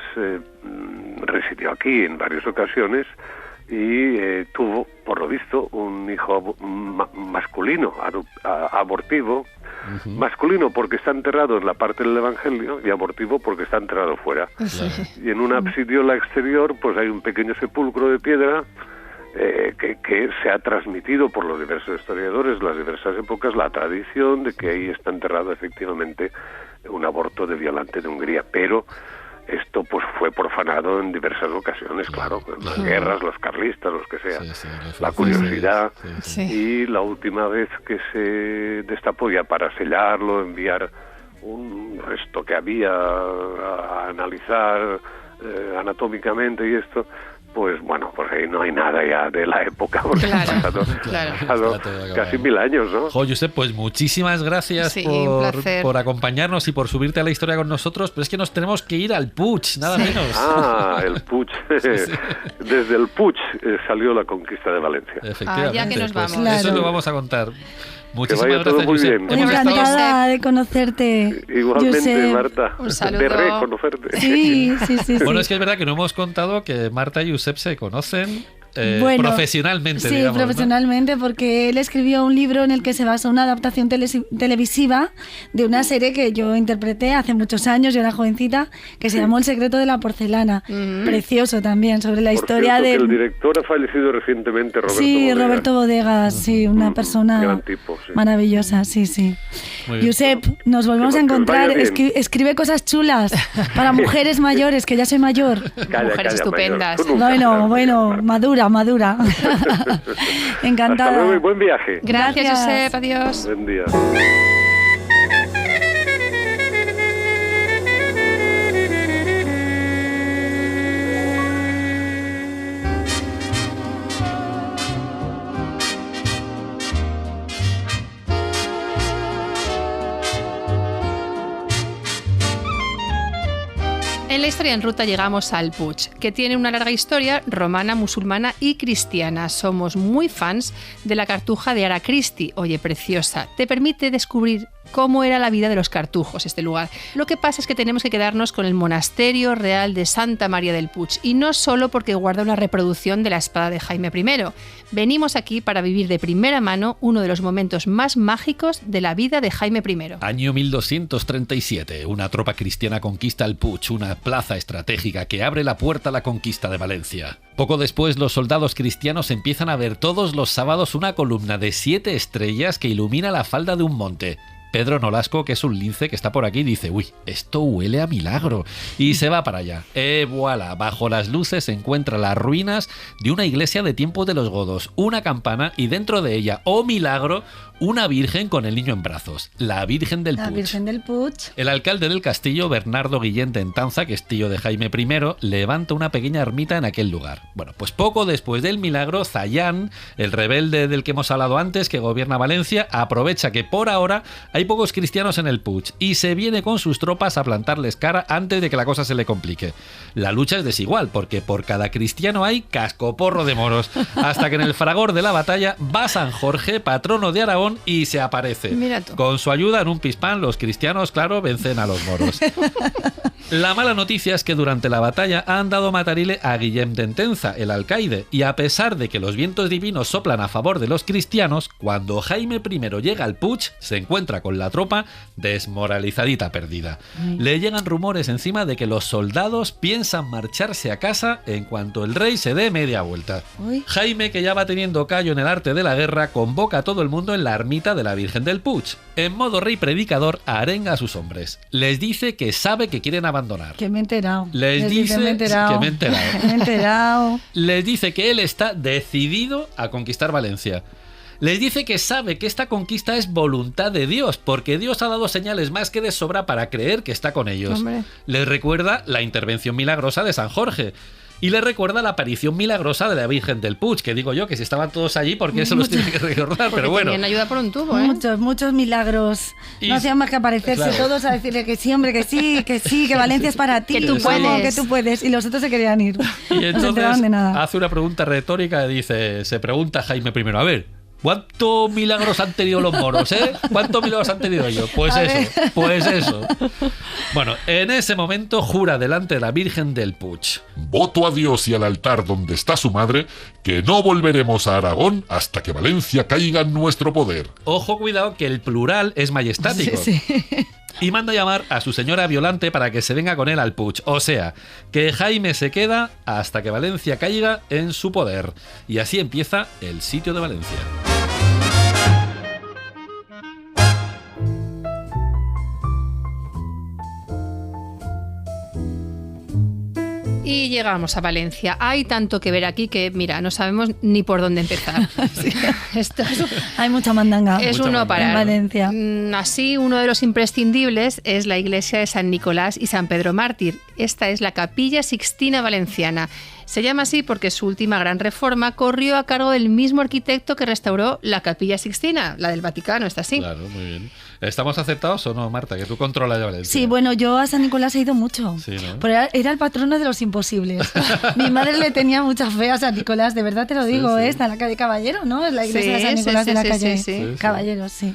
residió aquí en varias ocasiones y tuvo, por lo visto, un hijo masculino, abortivo. Masculino porque está enterrado en la parte del Evangelio y abortivo porque está enterrado fuera. Y en una absidiola exterior pues hay un pequeño sepulcro de piedra que se ha transmitido por los diversos historiadores, las diversas épocas, la tradición de que ahí está enterrado efectivamente un aborto de Violante de Hungría, pero esto pues fue profanado en diversas ocasiones, claro, en las guerras, los carlistas, los que sea, la curiosidad, y la última vez que se destapó ya para sellarlo, enviar un resto que había a analizar anatómicamente y esto, pues bueno, pues ahí no hay nada ya de la época, porque han pasado casi 1000 años, ¿no? Josep, pues muchísimas gracias por acompañarnos y por subirte a la historia con nosotros, pero es que nos tenemos que ir al Puig, nada menos. El Puig. Desde el Puig salió la conquista de Valencia. Efectivamente. Ya que nos vamos. Pues eso lo vamos a contar. Muchísimas gracias, todo muy Josep. bien. Encantada de conocerte. Igualmente, Josep. Marta. Un saludo. De reconocerte. Sí. Bueno, es que es verdad que no hemos contado que Marta y Josep se conocen profesionalmente, sí, digamos, profesionalmente, ¿no? Porque él escribió un libro en el que se basa una adaptación televisiva de una serie que yo interpreté hace muchos años, yo era jovencita, que se llamó El secreto de la porcelana. Precioso también, sobre la historia del... El director ha fallecido recientemente, Roberto Bodegas, sí, una persona gran tipo, maravillosa, sí. Josep, nos volvemos a encontrar, escribe cosas chulas para mujeres mayores, que ya soy mayor. Mujeres estupendas. Bueno, madura. Encantada. Hasta luego y buen viaje. Gracias, Josep. Adiós. Buen día. En la historia en ruta llegamos al Puig, que tiene una larga historia romana, musulmana y cristiana. Somos muy fans de la cartuja de Ara Christi. Oye, preciosa. Te permite descubrir cómo era la vida de los cartujos, este lugar. Lo que pasa es que tenemos que quedarnos con el monasterio real de Santa María del Puig, y no solo porque guarda una reproducción de la espada de Jaime I. Venimos aquí para vivir de primera mano uno de los momentos más mágicos de la vida de Jaime I. Año 1237, una tropa cristiana conquista el Puig, una plaza estratégica que abre la puerta a la conquista de Valencia. Poco después, los soldados cristianos empiezan a ver todos los sábados una columna de 7 estrellas que ilumina la falda de un monte. Pedro Nolasco, que es un lince que está por aquí, dice: uy, esto huele a milagro, y se va para allá. Voilà, bajo las luces se encuentran las ruinas de una iglesia de tiempos de los godos, una campana y dentro de ella, ¡oh milagro!, una virgen con el niño en brazos, la Virgen del Puig. La Virgen del Puig. El alcalde del castillo, Bernardo Guillén de Entanza, que es tío de Jaime I, levanta una pequeña ermita en aquel lugar. Bueno, pues poco después del milagro, Zayán, el rebelde del que hemos hablado antes, que gobierna Valencia, aprovecha que por ahora hay pocos cristianos en el Puig y se viene con sus tropas a plantarles cara antes de que la cosa se le complique. La lucha es desigual, porque por cada cristiano hay cascoporro de moros, hasta que en el fragor de la batalla va San Jorge, patrono de Aragón, y se aparece. Con su ayuda, en un pispán, los cristianos, claro, vencen a los moros. La mala noticia es que durante la batalla han dado matarile a Guillem de Entenza, el alcaide, y a pesar de que los vientos divinos soplan a favor de los cristianos, cuando Jaime I llega al Puig, se encuentra con la tropa desmoralizadita perdida. Le llegan rumores encima de que los soldados piensan marcharse a casa en cuanto el rey se dé media vuelta. Jaime, que ya va teniendo callo en el arte de la guerra, convoca a todo el mundo en la ermita de la Virgen del Puig. En modo rey predicador, arenga a sus hombres. Les dice que sabe que quieren abandonar. Que me he enterado. Les dice que me he enterado. Les dice que él está decidido a conquistar Valencia. Les dice que sabe que esta conquista es voluntad de Dios, porque Dios ha dado señales más que de sobra para creer que está con ellos. Hombre. Les recuerda la intervención milagrosa de San Jorge. Y le recuerda la aparición milagrosa de la Virgen del Puig, que digo yo, que si estaban todos allí, ¿por qué se los tiene que recordar? Porque Pero bueno. tenían ayuda por un tubo, ¿eh? Muchos milagros. Y- No hacían más que aparecerse claro. todos a decirle que sí, hombre, que sí, que Valencia es para ti. Que tú vamos, puedes. que tú puedes. Y los otros se querían ir. Y No se entonces enteraban de nada. hace una pregunta retórica y dice, se pregunta Jaime I, a ver, ¿cuántos milagros han tenido los moros, ¿Cuántos milagros han tenido ellos? Pues A eso, pues eso. Bueno, en ese momento jura delante de la Virgen del Puig. Voto a Dios y al altar donde está su madre que no volveremos a Aragón hasta que Valencia caiga en nuestro poder. Ojo, cuidado, que el plural es majestático. Sí. Y manda llamar a su señora Violante para que se venga con él al Puig. O sea, que Jaime se queda hasta que Valencia caiga en su poder. Y así empieza el sitio de Valencia. Y llegamos a Valencia. Hay tanto que ver aquí que, mira, no sabemos ni por dónde empezar. Esto Hay mucha mandanga es Mucha uno mandanga. para en Valencia. Así, uno de los imprescindibles es la iglesia de San Nicolás y San Pedro Mártir. Esta es la Capilla Sixtina Valenciana. Se llama así porque su última gran reforma corrió a cargo del mismo arquitecto que restauró la Capilla Sixtina, la del Vaticano, está así. Claro, muy bien. ¿Estamos acertados o no, Marta? Que tú controlas ya Valencia. Sí, bueno, yo a San Nicolás he ido mucho. Sí, ¿no? Pero era el patrono de los imposibles. Mi madre le tenía mucha fe a San Nicolás, de verdad te lo digo, sí. Está en la calle Caballero, ¿no? Es la iglesia Sí, de San Nicolás sí, de la sí, calle sí, sí. Caballero, sí.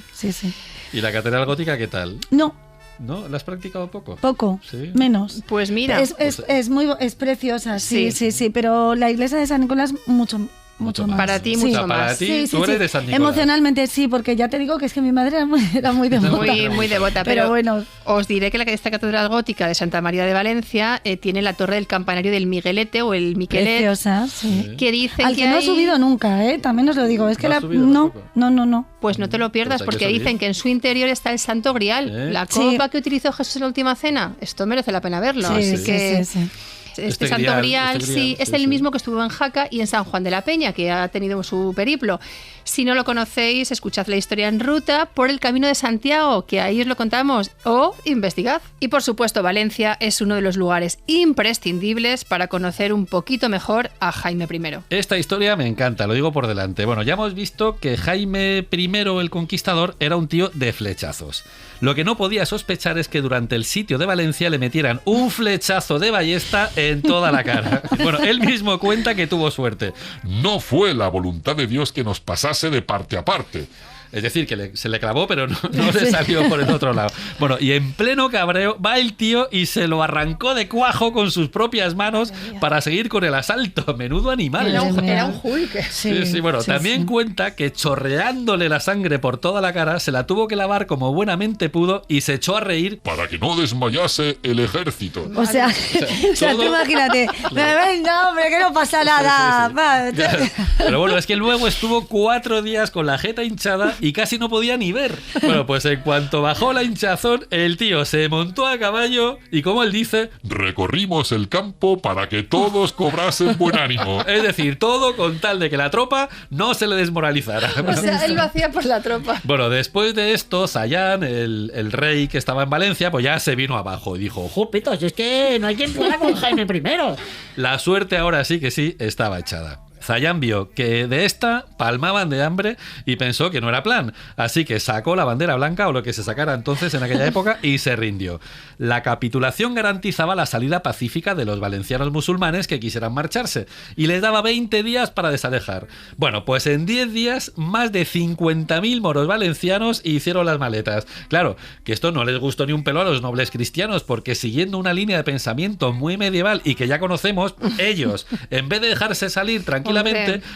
¿Y la catedral gótica qué tal? No, ¿No? ¿La has practicado poco? poco, Sí. menos. Pues mira, Es preciosa, sí, Sí. sí, pero la iglesia de San Nicolás mucho Mucho más. más. Para ti, Sí. mucho O sea, para más. ti, tú eres de San Nicolás. Emocionalmente sí, porque ya te digo que es que mi madre era muy devota. muy, muy devota, pero bueno, os diré que esta catedral gótica de Santa María de Valencia tiene la torre del campanario del Miguelete o el Miquelet, preciosa, sí. que dicen Al que no he hay- subido nunca, también os lo digo. Es que ¿No has la... subido No, tampoco? no. Pues no te lo pierdas, Pues hay que porque subir. dicen que en su interior está el Santo Grial, la Sí. copa que utilizó Jesús en la última cena. Esto merece la pena verlo. Sí, Así sí, que sí. este Santo Grial, este sí, Grial, es sí, el sí. mismo que estuvo en Jaca y en San Juan de la Peña, que ha tenido su periplo. Si no lo conocéis, escuchad la historia en ruta por el Camino de Santiago, que ahí os lo contamos, o investigad. Y por supuesto, Valencia es uno de los lugares imprescindibles para conocer un poquito mejor a Jaime I. Esta historia me encanta, lo digo por delante. Bueno, ya hemos visto que Jaime I el Conquistador era un tío de flechazos. Lo que no podía sospechar es que durante el sitio de Valencia le metieran un flechazo de ballesta en toda la cara. Bueno, él mismo cuenta que tuvo suerte. No fue la voluntad de Dios que nos pasase de parte a parte. Es decir, que se le clavó, pero no le salió por el otro lado. Bueno, y en pleno cabreo va el tío y se lo arrancó de cuajo con sus propias manos para seguir con el asalto. Menudo animal. Era un- Era un Hulk. Sí, bueno, también cuenta que chorreándole la sangre por toda la cara, se la tuvo que lavar como buenamente pudo y se echó a reír. Para que no desmayase el ejército. O sea, todo- tú imagínate. No, hombre, que no pasa nada. Va, Pero bueno, es que luego estuvo 4 días con la jeta hinchada y casi no podía ni ver. Bueno, pues en cuanto bajó la hinchazón, el tío se montó a caballo y, como él dice, Recorrimos el campo para que todos cobrasen buen ánimo. es decir, todo con tal de que la tropa no se le desmoralizara. O sea, él lo hacía por la tropa. Bueno, después de esto, Sayán, el rey que estaba en Valencia, pues ya se vino abajo y dijo, Jupitos, es que no hay quien pueda con Jaime I. la suerte ahora sí que sí estaba echada. Zayán vio que de esta palmaban de hambre y pensó que no era plan, así que sacó la bandera blanca o lo que se sacara entonces en aquella época y se rindió. La capitulación garantizaba la salida pacífica de los valencianos musulmanes que quisieran marcharse y les daba 20 días para desalejar. Bueno, pues en 10 días más de 50.000 moros valencianos hicieron las maletas. Claro, que esto no les gustó ni un pelo a los nobles cristianos porque, siguiendo una línea de pensamiento muy medieval y que ya conocemos, ellos, en vez de dejarse salir tranquilamente,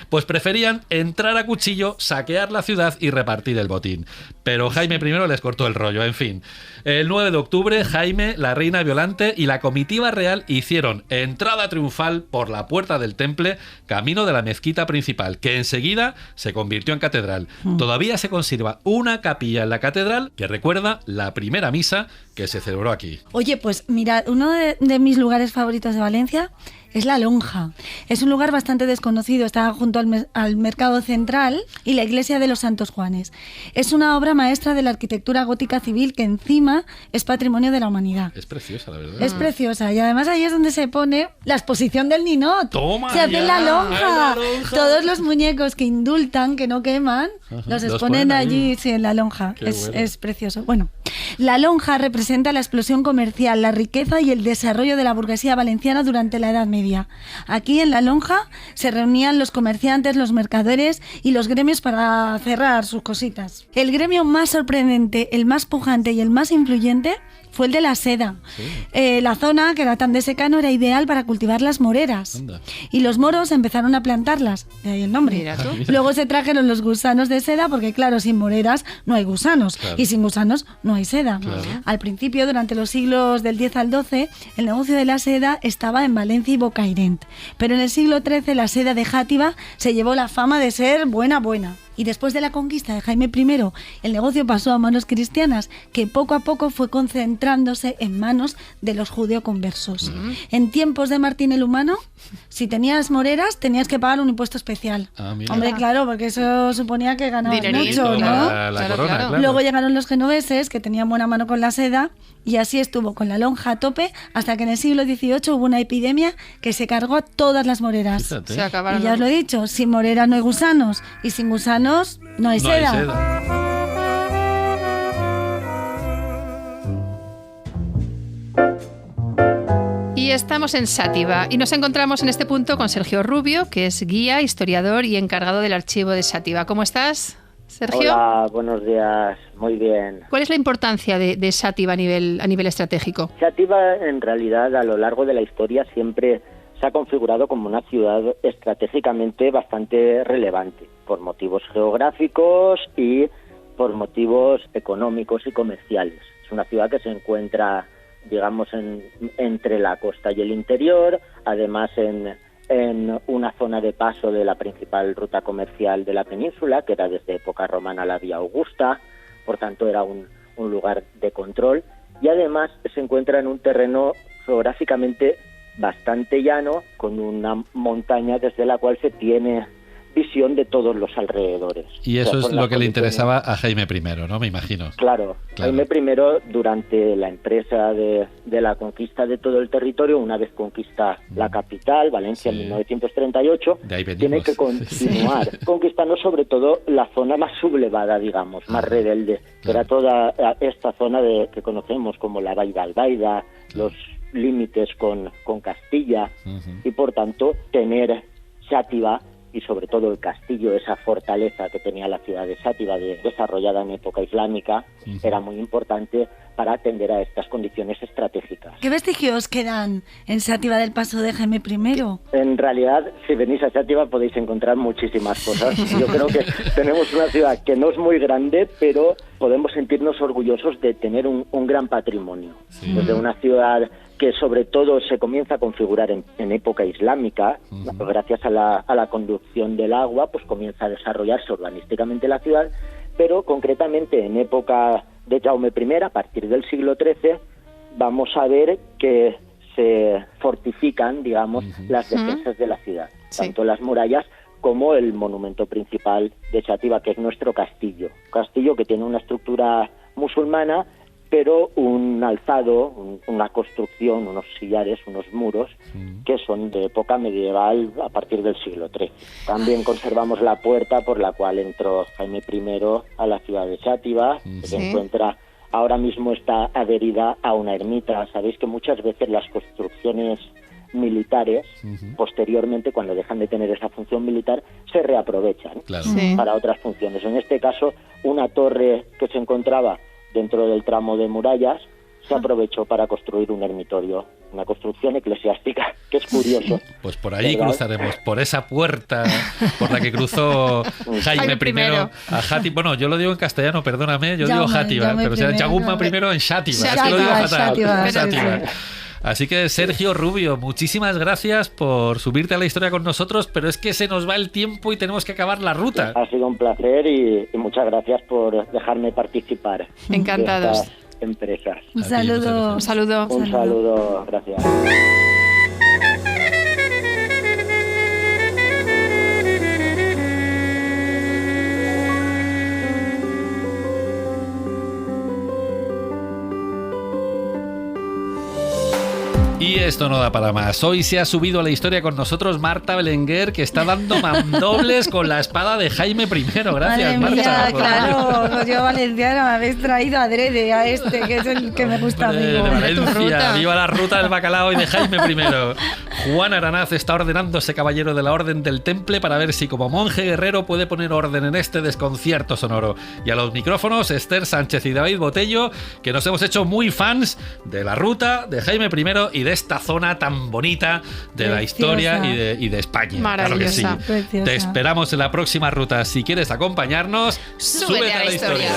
pues preferían entrar a cuchillo, saquear la ciudad y repartir el botín. Pero Jaime I les cortó el rollo, en fin. El 9 de octubre, Jaime, la reina Violante y la comitiva real hicieron entrada triunfal por la puerta del temple, camino de la mezquita principal, que enseguida se convirtió en catedral. Todavía se conserva una capilla en la catedral que recuerda la primera misa que se celebró aquí. Oye, pues mira, uno de mis lugares favoritos de Valencia es la Lonja. Es un lugar bastante desconocido, está junto al Mercado Central y la iglesia de los Santos Juanes. Es una obra maestra de la arquitectura gótica civil que encima es patrimonio de la humanidad. Es preciosa, la verdad. Es preciosa y además ahí es donde se pone la exposición del Ninot. ¡Toma se hace ya! en la lonja. ¡En la lonja! Todos los muñecos que indultan, que no queman, los exponen allí, sí, en la lonja. Es precioso. Bueno, la lonja representa la explosión comercial, la riqueza y el desarrollo de la burguesía valenciana durante la Edad Media. Aquí en la lonja se reunían los comerciantes, los mercaderes y los gremios para cerrar sus cositas. El gremio más sorprendente, el más pujante y el más influyente fue el de la seda. Sí. La zona, que era tan de secano, era ideal para cultivar las moreras. Anda. Y los moros empezaron a plantarlas, de ahí el nombre. Mira tú. Luego se trajeron los gusanos de seda, porque claro, sin moreras no hay gusanos, claro. Y sin gusanos no hay seda. Claro. Al principio, durante los siglos del 10 al 12, el negocio de la seda estaba en Valencia y Bocairent. Pero en el siglo XIII la seda de Játiva se llevó la fama de ser buena. Y después de la conquista de Jaime I, el negocio pasó a manos cristianas, que poco a poco fue concentrándose en manos de los judeoconversos. En tiempos de Martín el Humano, si tenías moreras, tenías que pagar un impuesto especial. Hombre, claro, porque eso suponía que ganabas mucho, ¿no? La corona, claro. Luego llegaron los genoveses, que tenían buena mano con la seda, y así estuvo con la lonja a tope, hasta que en el siglo XVIII hubo una epidemia que se cargó a todas las moreras. Fíjate. Se acabaron. Y ya os lo he dicho, sin moreras no hay gusanos, y sin gusanos no hay seda. Y estamos en Xàtiva y nos encontramos en este punto con Sergio Rubio, que es guía, historiador y encargado del archivo de Xàtiva. ¿Cómo estás, Sergio? Hola, buenos días. Muy bien. ¿Cuál es la importancia de Xàtiva a nivel estratégico? Xàtiva, en realidad, a lo largo de la historia siempre se ha configurado como una ciudad estratégicamente bastante relevante, por motivos geográficos y por motivos económicos y comerciales. Es una ciudad que se encuentra, digamos, entre la costa y el interior, además en una zona de paso de la principal ruta comercial de la península, que era desde época romana la Vía Augusta, por tanto era un lugar de control, y además se encuentra en un terreno geográficamente bastante llano, con una montaña desde la cual se tiene visión de todos los alrededores. Y eso es lo que le interesaba a Jaime I, ¿no? Me imagino. Claro. Jaime I, durante la empresa de la conquista de todo el territorio, una vez conquista la capital, Valencia, en 1938, tiene que continuar conquistando sobre todo la zona más sublevada, digamos, más rebelde, que era toda esta zona que conocemos como la Vall d'Albaida, los límites con Castilla, y por tanto tener Xàtiva y sobre todo el castillo, esa fortaleza que tenía la ciudad de Xàtiva desarrollada en época islámica, era muy importante para atender a estas condiciones estratégicas. ¿Qué vestigios quedan en Xàtiva del paso de Jaime I? En realidad, si venís a Xàtiva podéis encontrar muchísimas cosas. Yo creo que tenemos una ciudad que no es muy grande, pero podemos sentirnos orgullosos de tener un gran patrimonio. Desde una ciudad que sobre todo se comienza a configurar en época islámica, gracias a la conducción del agua, pues comienza a desarrollarse urbanísticamente la ciudad, pero concretamente en época de Jaume I, a partir del siglo XIII, vamos a ver que se fortifican, digamos, las defensas de la ciudad, tanto las murallas como el monumento principal de Xàtiva, que es nuestro castillo. Castillo que tiene una estructura musulmana, pero un alzado, una construcción, unos sillares, unos muros, que son de época medieval a partir del siglo XIII. También conservamos la puerta por la cual entró Jaime I a la ciudad de Xàtiva, que se encuentra, ahora mismo está adherida a una ermita. Sabéis que muchas veces las construcciones militares, posteriormente, cuando dejan de tener esa función militar, se reaprovechan para otras funciones. En este caso, una torre que se encontraba dentro del tramo de murallas se aprovechó para construir un ermitorio, una construcción eclesiástica, que es curioso. Pues por ahí cruzaremos, por esa puerta por la que cruzó Jaime I a Játiva. Bueno, yo lo digo en castellano, perdóname, yo digo Játiva, pero será Jaume I en Xàtiva. Es que lo digo fatal. Xàtiva. Así que, Sergio Rubio, muchísimas gracias por subirte a la historia con nosotros, pero es que se nos va el tiempo y tenemos que acabar la ruta. Ha sido un placer y muchas gracias por dejarme participar. Encantados. De estas empresas. Un saludo. Un saludo. Un saludo, gracias. esto no da para más. Hoy se ha subido a la historia con nosotros Marta Belenguer, que está dando mandobles con la espada de Jaime I. Gracias, Madre mía, Marta. claro, yo valenciana me habéis traído adrede a este, que es el que me gusta a mí. De Valencia, viva la ruta del bacalao y de Jaime I. Juan Aranaz está ordenándose caballero de la Orden del Temple para ver si como monje guerrero puede poner orden en este desconcierto sonoro. Y a los micrófonos, Esther Sánchez y David Botello, que nos hemos hecho muy fans de la ruta, de Jaime I y de esta zona tan bonita de la historia y de España. Maravillosa. Claro que sí. Te esperamos en la próxima ruta. Si quieres acompañarnos, súbete a la historia.